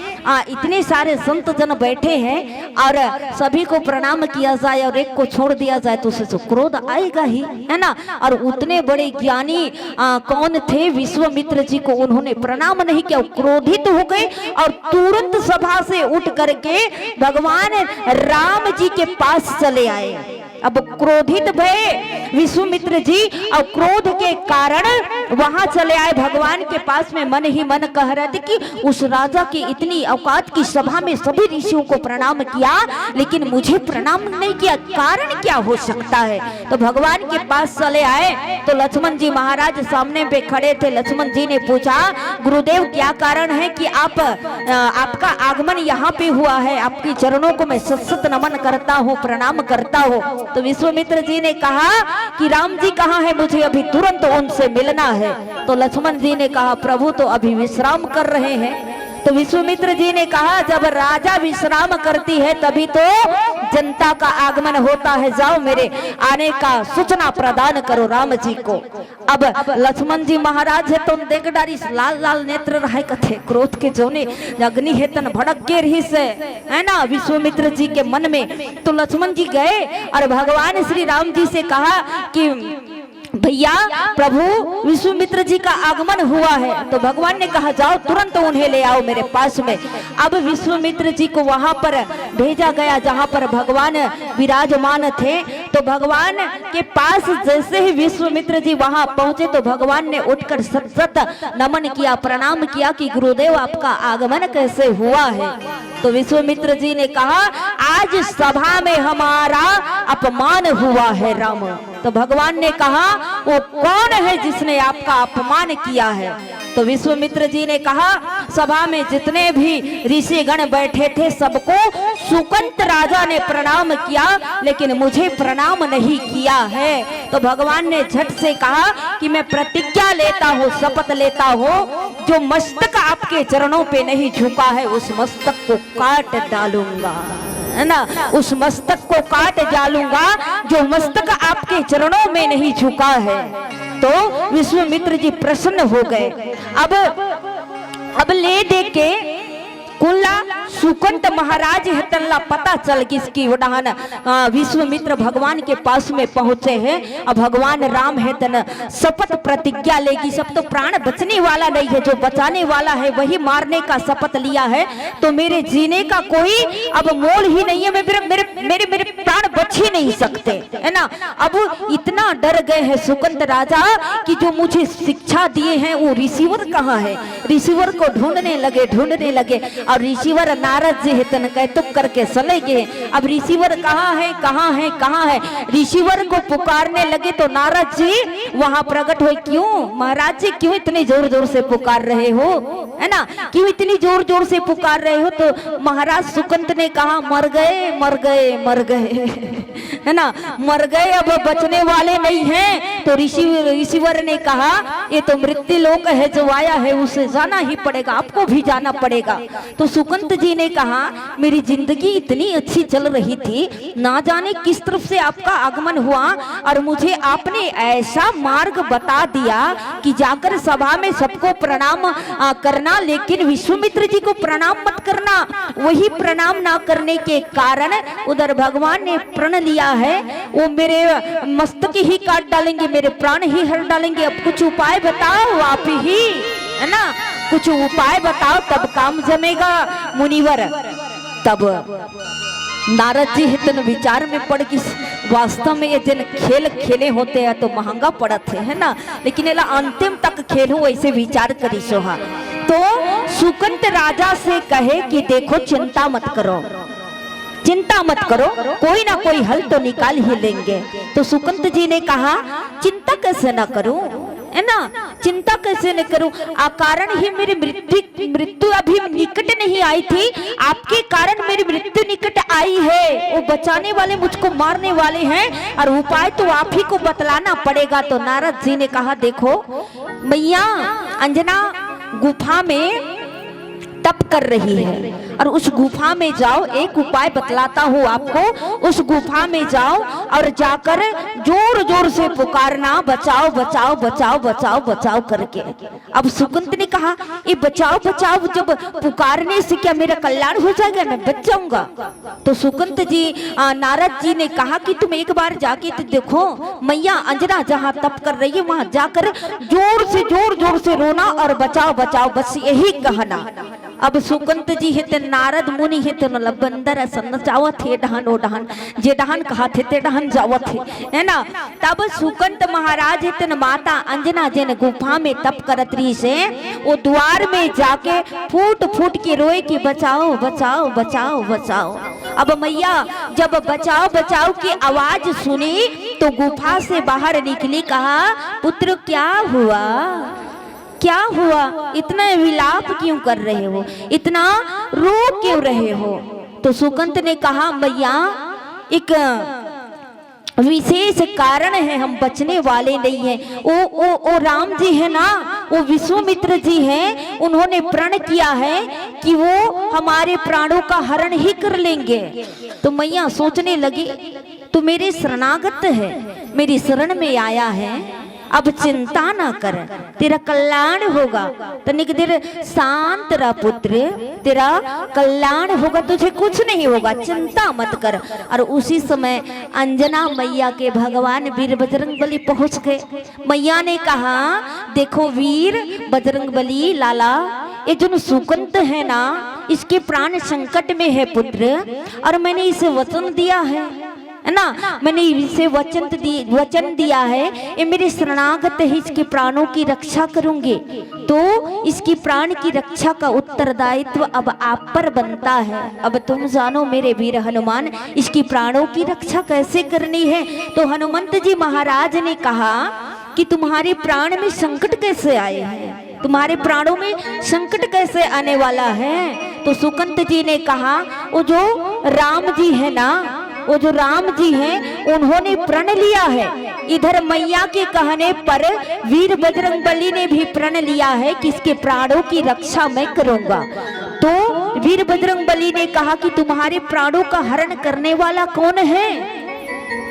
इतने सारे संत जन बैठे हैं और सभी को प्रणाम किया जाए और एक को छोड़ दिया जाए तो उसे तो क्रोध आएगा ही, है ना। और उतने बड़े ज्ञानी कौन थे, विश्वामित्र जी को उन्होंने प्रणाम नहीं किया, क्रोधित हो गए और तुरंत सभा से उठ करके भगवान राम जी के पास चले आए। अब क्रोधित भये विश्वामित्र जी और क्रोध के कारण वहां चले आए भगवान के पास में, मन ही मन कह रहे थे कि उस राजा की इतनी औकात की सभा में सभी ऋषियों को प्रणाम किया लेकिन मुझे प्रणाम नहीं किया, कारण क्या हो सकता है। तो भगवान के पास चले आए तो लक्ष्मण जी महाराज सामने पे खड़े थे। लक्ष्मण जी ने पूछा, गुरुदेव क्या कारण है कि आपका आगमन यहाँ पे हुआ है, आपके चरणों को मैं सत सत नमन करता हूँ, प्रणाम करता हूँ। तो विश्वामित्र जी ने कहा कि राम जी कहाँ है, मुझे अभी तुरंत उनसे मिलना है। तो लक्ष्मण जी ने कहा, प्रभु तो अभी विश्राम कर रहे हैं। तो विश्वामित्र जी ने कहा, जब राजा विश्राम करती है तभी तो जनता का आगमन होता है, जाओ मेरे आने का सूचना प्रदान करो राम जी को। अब लक्ष्मण जी महाराज है तो देख डारी लाल लाल नेत्र रहे कथे, क्रोध के जोने अग्नि है तन भड़क के रही से, है ना, विश्वामित्र जी के मन में। तो लक्ष्मण जी गए और भगवान श्री राम जी से कहा कि भैया प्रभु विश्वामित्र जी का आगमन हुआ है। तो भगवान ने कहा, जाओ तुरंत उन्हें ले आओ मेरे पास में। अब विश्वामित्र जी को वहां पर भेजा गया जहां पर भगवान विराजमान थे। तो भगवान के पास जैसे ही विश्वामित्र जी वहां पहुंचे तो भगवान ने उठकर सत नमन किया, प्रणाम किया कि गुरुदेव आपका आगमन कैसे हुआ है। तो विश्वामित्र जी ने कहा, आज सभा में हमारा अपमान हुआ है राम। तो भगवान ने कहा, वो कौन है जिसने आपका अपमान किया है। तो विश्वामित्र जी ने कहा, सभा में जितने भी ऋषिगण बैठे थे सबको सुकंत राजा ने प्रणाम किया लेकिन मुझे प्रणाम नहीं किया है। तो भगवान ने झट से कहा कि मैं प्रतिज्ञा लेता हूँ, शपथ लेता हूँ, जो मस्तक आपके चरणों पे नहीं झुका है उस मस्तक को काट डालूंगा, है ना, उस मस्तक को काट डालूंगा जो मस्तक आपके चरणों में नहीं झुका है। तो विश्वामित्र जी प्रसन्न हो गए। अब ले दे के कुल्ला सुकंत महाराज है तल्ला पता चल किसकी उड़ान विश्वामित्र भगवान के पास में पहुंचे हैं। अब भगवान राम है तन शपथ प्रतिज्ञा लेगी, सब तो प्राण बचने वाला नहीं है, जो बचाने वाला है वही मारने का शपथ लिया है। तो मेरे जीने का कोई अब मोल ही नहीं है, मेरे प्राण बच ही नहीं सकते, है ना। अब इतना डर गए हैं सुकंत राजा कि जो मुझे शिक्षा दिए हैं वो रिसीवर कहाँ है। रिसीवर को ढूंढने लगे और रिसीवर नारद जी हितन कैतुक करके चले गए। अब रिसीवर कहाँ है। रिसीवर को पुकारने लगे तो नारद जी वहां प्रकट हुए। क्यों महाराज जी, क्यों इतने जोर जोर से पुकार रहे हो, है ना, क्यों इतनी जोर जोर से पुकार रहे हो। तो महाराज सुकंत ने कहा, मर गए है ना, मर गए, अब बचने वाले नहीं हैं। तो रिसीवर ने कहा, ये तो मृत्यु लोक है, जो आया है उसे जाना ही पड़ेगा, आपको भी जाना पड़ेगा। तो सुकंत जी ने कहा, मेरी जिंदगी इतनी अच्छी चल रही थी, ना जाने किस तरफ से आपका आगमन हुआ और मुझे आपने ऐसा मार्ग बता दिया कि जाकर सभा में सबको प्रणाम करना, लेकिन विश्वामित्र जी को प्रणाम मत करना। वही प्रणाम ना करने के कारण उधर भगवान ने प्रण लिया है, वो मेरे मस्तक ही काट डालेंगे, मेरे प्राण ही हर डालेंगे। अब कुछ उपाय बताओ आप ही, है ना, कुछ उपाय बताओ तब काम जमेगा मुनिवर। तब नारद जी हितन विचार में पड़ कि वास्तव में ये जिन खेल खेले होते हैं तो महंगा पड़त है ना, लेकिन एला अंतिम तक खेलूं ऐसे विचार करी सोहा। तो सुकंत राजा से कहे कि देखो चिंता मत करो, कोई ना कोई हल तो निकाल ही लेंगे। तो सुकंत जी ने कहा, चिंता कैसे ना करूं, है ना, चिंता कैसे न करूं, कारण ही मेरी मृत्यु अभी निकट नहीं आई थी, आपके कारण मेरी मृत्यु निकट आई है। वो बचाने वाले मुझको मारने वाले हैं और उपाय तो आप ही को बतलाना पड़ेगा। तो नारद जी ने कहा, देखो मैया अंजना गुफा में तप कर रही है। और उस गुफा में जाओ, एक उपाय बतलाता हूँ आपको, उस गुफा में जाओ और जाकर जोर जोर से पुकारना, बचाओ बचाओ बचाओ बचाओ बचाओ करके। अब सुकंत ने कहा ये बचाओ बचाओ जब पुकारने से क्या मेरा कल्याण हो जाएगा, मैं बच जाऊंगा? तो सुकंत जी नारद जी ने कहा कि तुम एक बार जाके तो देखो, मैया अंजना जहाँ तप कर रही है वहां जाकर जोर जोर से रोना और बचाओ बचाओ, बस यही कहना। अब सुकंत जी है ते नारद मुनि है ते बंदर सन जावत थे डहन ओ डहन, जे डहन कहा थे ते डहन जावत थे, है ना। तब सुकंत महाराज है ते माता अंजना जिन गुफा में तप करत रही से वो द्वार में जाके फूट फूट के रोए कि बचाओ बचाओ बचाओ बचाओ। अब मैया जब बचाओ बचाओ की आवाज सुनी तो गुफा से बाहर निकली, कहा पुत्र क्या हुआ, क्या हुआ, इतना विलाप क्यों कर रहे हो, इतना रो क्यों रहे हो? तो सुकंत ने कहा मैया एक विशेष कारण है, हम बचने वाले नहीं हैं। ओ राम जी है ना, वो विश्वामित्र जी हैं, उन्होंने प्रण किया है कि वो हमारे प्राणों का हरण ही कर लेंगे। तो मैया सोचने लगी तू मेरे शरणागत है, मेरी शरण में आया है, अब चिंता ना कर, तेरा कल्याण होगा। तनिक देर शांत रह पुत्र, तेरा कल्याण होगा, तुझे कुछ नहीं होगा, चिंता मत कर। और उसी समय अंजना मैया के भगवान वीर बजरंगबली पहुंच गए। मैया ने कहा देखो वीर बजरंगबली लाला, ये जो सुकंत है ना इसके प्राण संकट में है पुत्र, और मैंने इसे वचन दिया है ना, मैंने इसे वचन दिया है ये मेरे शरणागत है, इसके प्राणों की रक्षा करूंगी। तो इसकी प्राण की रक्षा का उत्तरदायित्व अब आप पर बनता है। अब तुम जानो मेरे वीर हनुमान इसकी प्राणों की रक्षा कैसे करनी है। तो हनुमंत जी महाराज ने कहा कि तुम्हारे प्राण में संकट कैसे आए हैं, तुम्हारे प्राणों में संकट कैसे आने वाला है। तो सुकंत जी ने कहा वो जो राम जी है ना, वो जो राम जी हैं उन्होंने प्रण लिया है। इधर मैया के कहने पर वीर बजरंगबली ने भी प्रण लिया है कि इसके प्राणों की रक्षा मैं करूंगा। तो वीर बजरंगबली ने कहा कि तुम्हारे प्राणों का हरण करने वाला कौन है?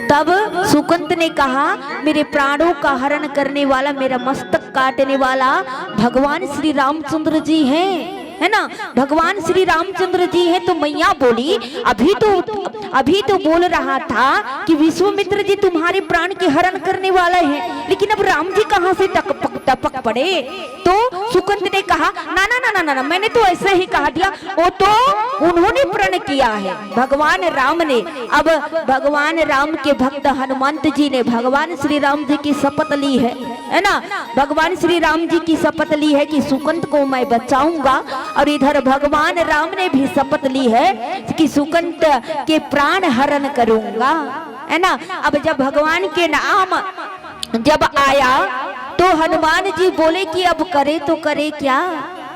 तब सुकंत ने कहा मेरे प्राणों का हरण करने वाला, मेरा मस्तक काटने वाला भगवान श्री रामचंद्र जी हैं, है ना, भगवान श्री रामचंद्र जी हैं। तो मैया बोली अभी तो बोल रहा था कि विश्वामित्र जी तुम्हारे प्राण के हरण करने वाले हैं, लेकिन अब राम जी कहां से टपक पड़े? तो सुकंत ने कहा ना ना ना ना ना, मैंने तो ऐसे ही कहा दिया, वो तो उन्होंने प्रण किया है भगवान राम ने। अब भगवान राम के भक्त हनुमंत जी ने भगवान श्री राम जी की शपथ ली है ना, भगवान श्री राम जी की शपथ ली है कि सुकंत को मैं बचाऊंगा। और इधर भगवान राम ने भी शपथ ली है कि सुकंत के प्राण हरण करूंगा, है ना। अब जब भगवान के नाम जब आया तो हनुमान जी बोले कि अब करे तो करे क्या,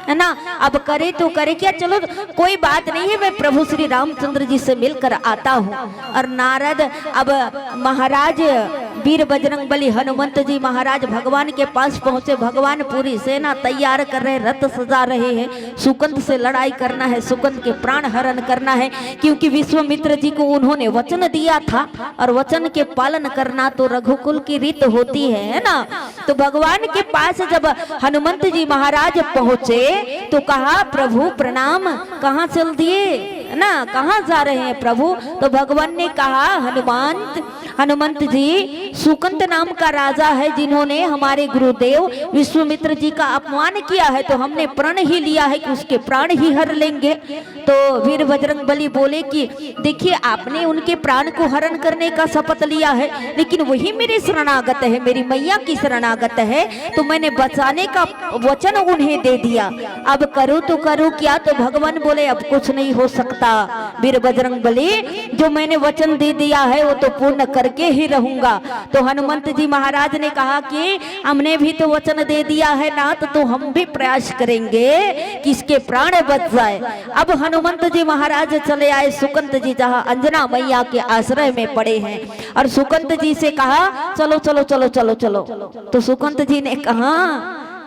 है ना, अब करे तो करे क्या, चलो कोई बात नहीं है, मैं प्रभु श्री रामचंद्र जी से मिलकर आता हूँ। और नारद अब महाराज वीर बजरंगबली हनुमंत जी महाराज भगवान के पास पहुंचे। भगवान पूरी सेना तैयार कर रहे, रथ सजा रहे हैं, सुकंत से लड़ाई करना है, सुकंत के प्राण हरण करना है, क्योंकि विश्वामित्र जी को उन्होंने वचन दिया था और वचन के पालन करना तो रघुकुल की रीत होती है ना। तो भगवान के पास जब हनुमंत जी महाराज पहुंचे तो कहा प्रभु प्रणाम, कहाँ चल दिए ना, कहाँ जा रहे हैं प्रभु? तो भगवान ने कहा हनुमंत जी सुकंत नाम का राजा है जिन्होंने हमारे गुरुदेव विश्वामित्र जी का अपमान किया है, तो हमने प्रण ही लिया है कि उसके प्राण ही हर लेंगे। तो वीर बजरंगबली बोले कि देखिए आपने उनके प्राण को हरण करने का शपथ लिया है, लेकिन वही मेरे शरणागत है, मेरी मैया की शरणागत है, तो मैंने बचाने का वचन उन्हें दे दिया, अब करूँ तो करूँ क्या? तो भगवान बोले अब कुछ नहीं हो सकता वीर बजरंगबली, जो मैंने वचन दे दिया है वो तो पूर्ण करके ही रहूंगा। तो हनुमंत जी महाराज ने कहा कि हमने भी तो वचन दे दिया है ना, तो हम भी प्रयास करेंगे कि इसके प्राण बच जाए। अब हनुमंत जी महाराज चले आए सुकंत जी जहाँ अंजना मैया के आश्रय में पड़े हैं, और सुकंत जी से कहा चलो चलो चलो चलो चलो। तो सुकंत जी ने कहा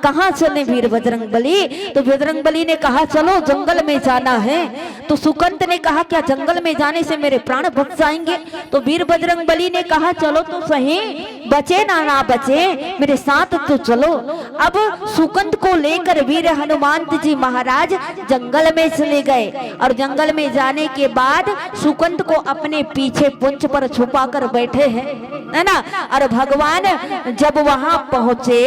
कहाँ चले वीर बजरंगबली? तो बजरंगबली ने कहा चलो जंगल में जाना है। तो सुकंत ने कहा क्या जंगल में जाने से मेरे प्राण बच जाएंगे? तो वीर बजरंगबली ने कहा चलो तो सही, बचे ना बचे मेरे साथ तो चलो। अब सुकंत को लेकर वीर हनुमान जी महाराज जंगल में चले गए और जंगल में जाने के बाद सुकंत को अपने पीछे पुंछ पर छुपा कर बैठे हैं, है ना। और भगवान जब वहां पहुंचे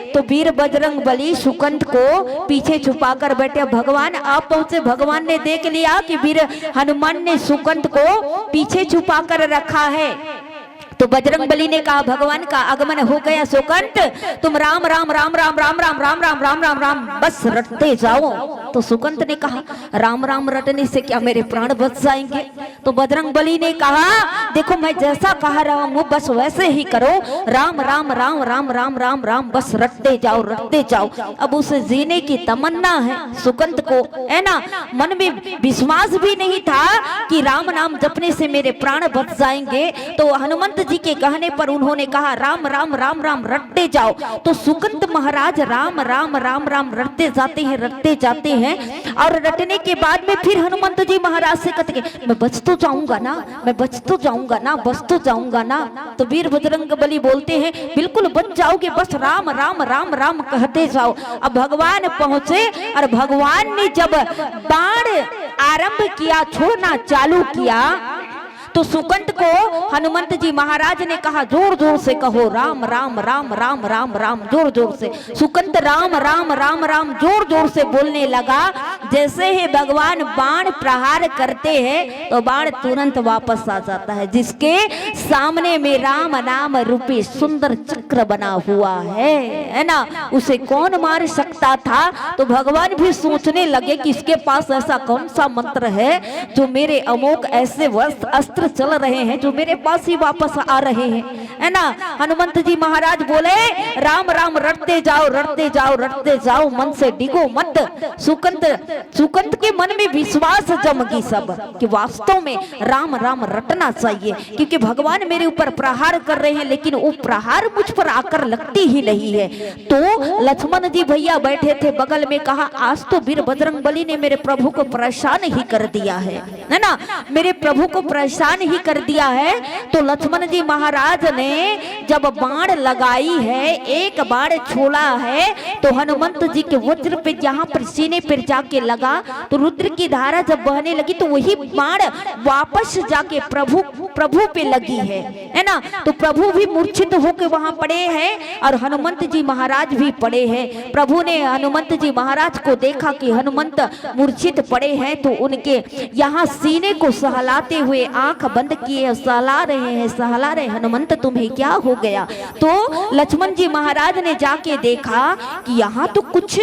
तो वीर बजरंगबली सुकंत को पीछे छुपा कर बैठे। भगवान आप पहुंचे, भगवान ने देख लिया कि वीर हनुमान ने सुकंत को पीछे छुपा कर रखा है। तो बजरंगबली ने कहा भगवान का आगमन हो गया, सुकंत तुम राम राम राम राम राम राम राम राम राम राम राम बस रटते जाओ। तो सुकंत ने कहा राम राम रटने से क्या मेरे प्राण बच जाएंगे? तो बजरंगबली ने कहा देखो मैं जैसा कह रहा हूँ बस वैसे ही करो, राम राम राम राम राम राम राम बस रटते जाओ रटते जाओ। अब उसे जीने की तमन्ना है सुकंत को, है ना। मन में विश्वास भी नहीं था कि राम नाम जपने से मेरे प्राण बच जाएंगे। तो हनुमंत जी के कहने पर उन्होंने कहा राम राम राम राम रटते जाओ। तो सुकंत महाराज राम राम राम राम रटते जाते हैं और रटने के बाद में फिर हनुमंत जी महाराज से कहते मैं बच तो जाऊंगा ना, मैं बच तो जाऊंगा ना, बच तो जाऊंगा ना। तो वीर बजरंगबली बोलते हैं बिल्कुल बच जाओगे, बस राम राम राम राम कहते जाओ। अब भगवान पहुंचे और भगवान ने जब बाण आरंभ किया, छोड़ना चालू किया तो सुकंत को हनुमंत जी महाराज ने कहा जोर जोर से कहो राम राम राम राम राम राम, जोर जोर से। सुकंत राम राम राम राम जोर जोर से बोलने लगा। जैसे ही भगवान बाण प्रहार करते हैं तो बाण तुरंत वापस आ जाता है। जिसके सामने में राम नाम रूपी सुंदर चक्र बना हुआ है ना, उसे कौन मार सकता था? तो भगवान भी सोचने लगे कि इसके पास ऐसा कौन सा मंत्र है जो मेरे अमोघ ऐसे अस्त्र चल रहे हैं जो मेरे पास ही वापस आ रहे हैं, है ना। हनुमंत जी महाराज बोले राम राम रटते जाओ रटते जाओ रटते जाओ, मन से डिगो मत। सुकंत के मन में विश्वास जम गई सब कि वास्तव में राम राम रटना चाहिए, क्योंकि भगवान मेरे ऊपर प्रहार कर रहे हैं लेकिन वो प्रहार मुझ पर आकर लगती ही नहीं है। तो लक्ष्मण जी भैया बैठे थे बगल में, कहा आज तो वीर बजरंगबली ने मेरे प्रभु को परेशान ही कर दिया है ना, मेरे प्रभु को परेशान ही कर दिया है। तो लक्ष्मण जी महाराज ने जब बाण लगाई है, एक बाण छोड़ा है तो हनुमंत जी के वज्र पे जहां पर सीने पर जाके लगा तो रुद्र की धारा जब बहने लगी तो वही बाण वापस जाके प्रभु पे लगी है ना। तो प्रभु भी मूर्छित होकर वहां पड़े हैं और हनुमंत जी महाराज भी पड़े हैं। प्रभु ने हनुमंत जी महाराज को देखा कि हनुमंत मूर्छित पड़े हैं तो उनके यहाँ सीने को सहलाते हुए आंख बंद किए सहला रहे हनुमंत तुम्हें क्या हो गया? तो लक्ष्मण जी महाराज ने जाके देखा कि यहाँ तो कुछ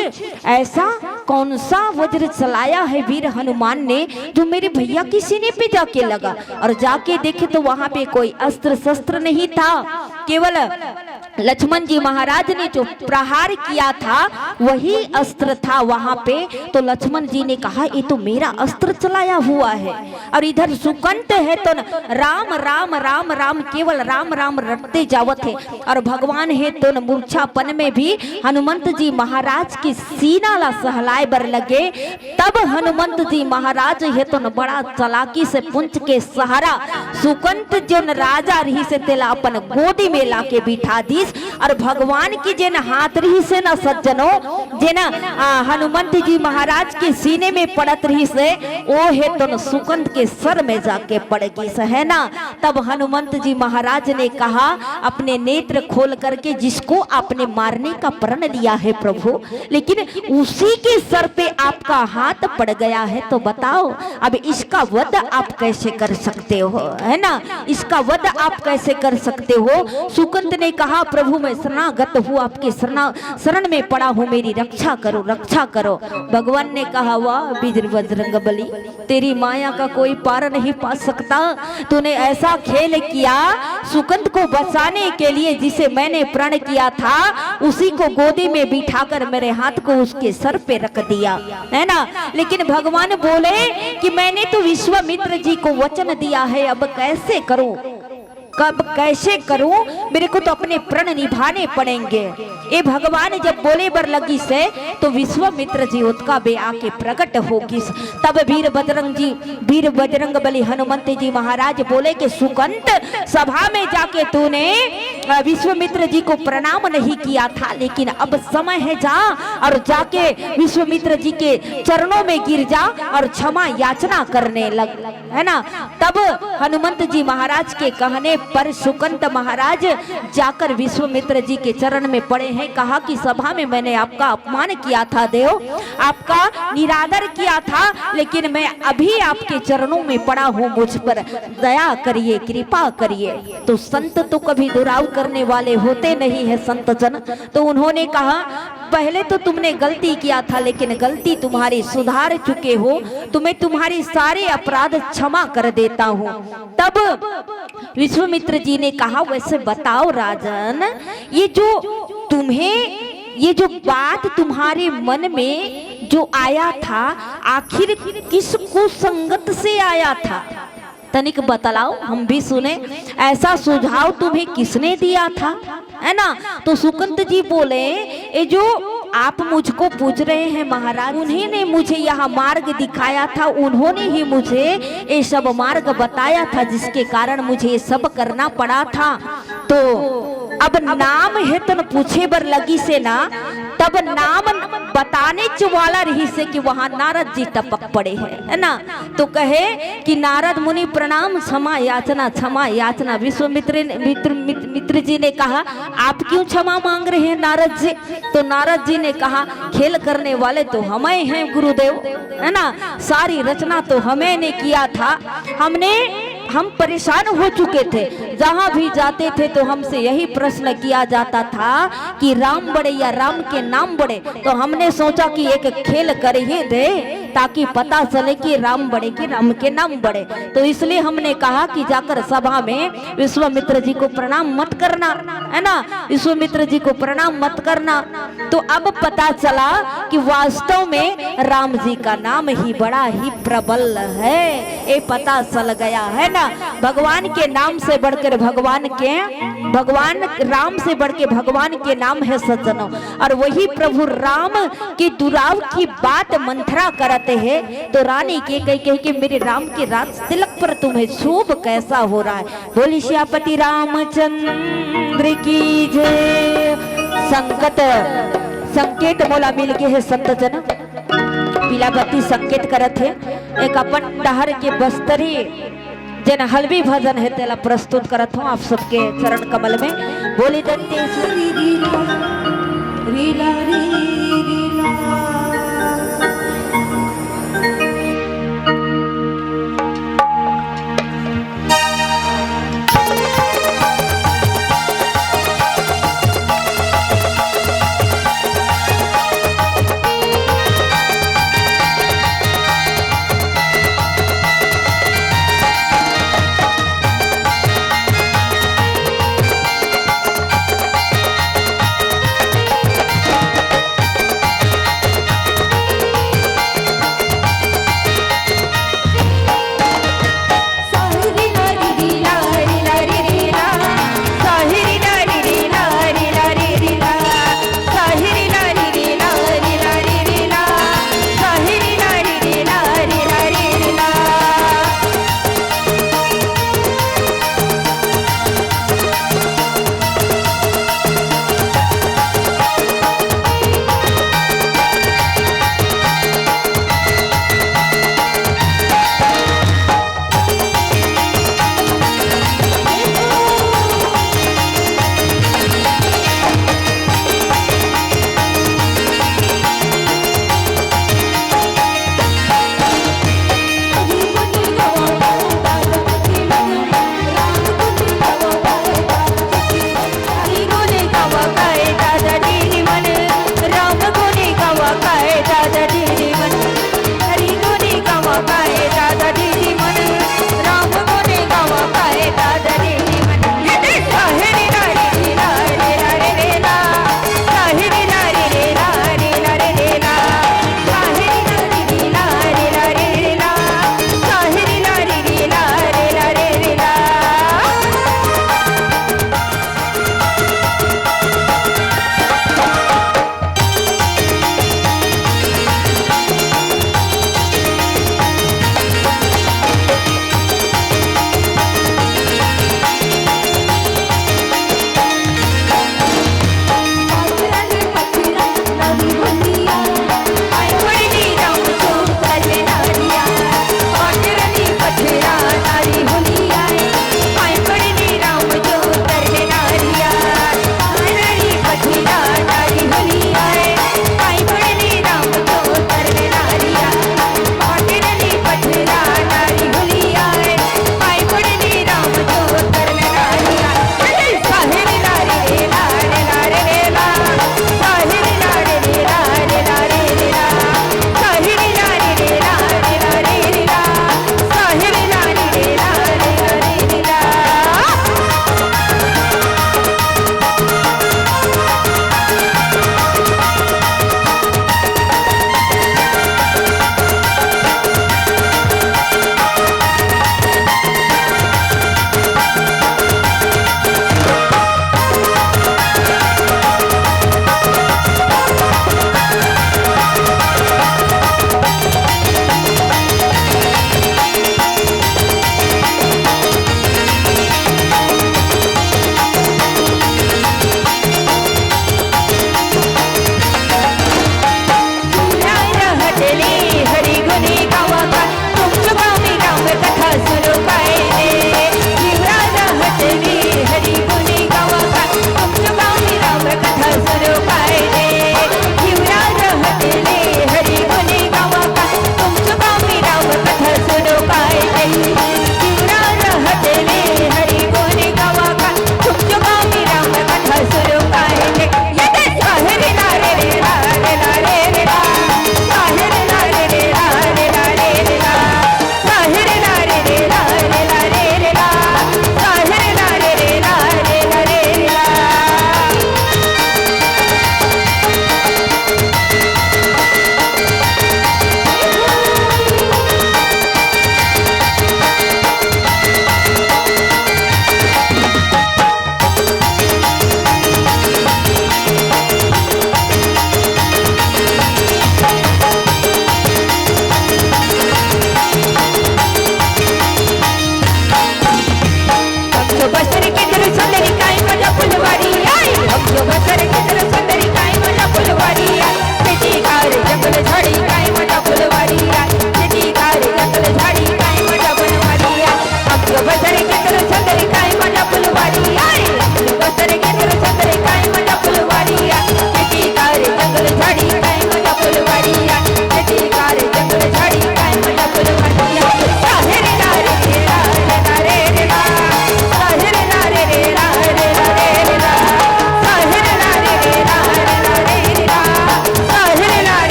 ऐसा कौन सा वज्र चलाया है वीर हनुमान ने जो मेरे भैया की सीने पे जाके लगा। और जाके देखे तो वहां पे कोई अस्त्र शस्त्र नहीं था, केवल लक्ष्मण जी महाराज ने जो प्रहार किया था वही अस्त्र था वहां पे। तो लक्ष्मण जी ने कहा ये तो मेरा अस्त्र चलाया हुआ है। और इधर सुकंत है तो राम राम राम राम केवल राम राम रटते जावत है। और भगवान है तो मूर्छापन में भी हनुमंत जी महाराज की सीना ला सहलाए बर लगे। तब हनुमंत जी महाराज है तो बड़ा चालाकी से पुंछ के सहारा सुकंत जो राजा रही से तेला अपन गोदी में लाके बिठा दी। और भगवान की जेन हाथ रही से न सज्जनों जेना हनुमंत जी महाराज के सीने में पड़त रही से वो है तो न सुकंत के सर में जाके पड़गी से, है ना। तब हनुमंत जी महाराज ने कहा अपने नेत्र खोल करके जिसको आपने मारने का प्रण लिया है प्रभु, लेकिन उसी के सर पे आपका हाथ पड़ गया है, तो बताओ अब इसका वध आप कैसे कर सकते हो, है ना। इसका वध आप कैसे कर सकते हो? सुकंत ने कहा प्रभु मैं शरणागत हूँ, आपके शरण में पड़ा हूँ, मेरी रक्षा करो रक्षा करो। भगवान ने कहा वाह वीर बजरंगबली तेरी माया का कोई पार नहीं पा सकता। तूने ऐसा खेल किया सुकंत को बचाने के लिए, जिसे मैंने प्रण किया था उसी को गोदी में बिठाकर मेरे हाथ को उसके सर पे रख दिया, है ना। लेकिन भगवान बोले कि मैंने तो विश्वामित्र जी को वचन दिया है, अब कैसे करूं? कब कैसे करूं, मेरे को तो अपने प्रण निभाने पड़ेंगे। ये भगवान जब बोले बर लगी से तो विश्वामित्र जी उत्का बे आके प्रकट होगी। तब वीर बजरंग बली हनुमंत जी महाराज बोले कि सुकंत, सभा में जाके तूने विश्वामित्र जी को प्रणाम नहीं किया था, लेकिन अब समय है, जा और जाके विश्वामित्र जी के चरणों में गिर जा और क्षमा याचना करने लग, है ना। तब हनुमंत जी महाराज के कहने पर सुकंत महाराज जाकर विश्वामित्र जी के चरण में पड़े हैं। कहा कि सभा में मैंने आपका अपमान किया था देव, आपका निरादर किया था, लेकिन मैं अभी आपके चरणों में पड़ा हूँ, मुझ पर दया करिए, कृपा करिए। तो संत तो कभी दुराव करने वाले होते नहीं है संत जन। तो उन्होंने कहा पहले तो तुमने गलती किया था, लेकिन गलती तुम्हारी सुधार चुके हो, तुम्हें तुम्हारी सारे अपराध क्षमा कर देता हूँ। तब विश्वामित्र जी ने कहा वैसे बताओ राजन, ये जो बात तुम्हारे मन में जो आया था, आखिर किस कुसंगत से आया था, तनिक बतलाओ, हम भी सुने। ऐसा सुझाव तुम्हें किसने दिया था, है ना। तो सुकंत जी बोले ये जो आप मुझको पूछ रहे हैं महाराज, उन्हीं ने मुझे यह मार्ग दिखाया था, उन्होंने ही मुझे ये सब मार्ग बताया था, जिसके कारण मुझे ये सब करना पड़ा था। तो अब नाम है तन पूछे बर लगी से ना, तब नाम बताने वाला रही से कि वहां नारद जी टपक पड़े हैं, है ना। तो कहे कि नारद मुनि प्रणाम, क्षमा याचना। विश्वामित्र जी ने कहा आप क्यों क्षमा मांग रहे हैं नारद जी। तो नारद जी ने कहा खेल करने वाले तो हमें हैं गुरुदेव, है ना, सारी रचना तो हमें ने किया था, हम परेशान हो चुके थे, जहां भी जाते थे तो हमसे यही प्रश्न किया जाता था कि राम बड़े या राम के नाम बड़े। तो हमने सोचा कि एक खेल कर ही दे ताकि पता चले कि राम बड़े कि राम के नाम बड़े। तो इसलिए हमने कहा कि जाकर सभा में विश्वामित्र जी को प्रणाम मत करना, है ना, विश्वामित्र जी को प्रणाम मत करना। तो अब पता चला कि वास्तव में राम जी का नाम ही बड़ा ही प्रबल है, ये पता चल गया, है ना। भगवान के नाम से बढ़कर भगवान राम से बढ़ के भगवान के नाम है सज्जनों। और वही प्रभु राम की दुराव की बात मंथरा करते हैं। तो रानी के कह के मेरे राम के राज तिलक पर तुम्हें शुभ कैसा हो रहा है। बोली श्यापति रामचंद्र की जय। संकेत मोला मिल गए है संत जन, पीला बत्ती संकेत करत है। एक अपन डहर के बस्तरी जन हलवी भजन है तेला प्रस्तुत करत हूँ आप सबके चरण कमल में। बोली दंतेश्वरी रीला रीला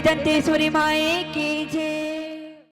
जय दंतेश्वरी माए की जय।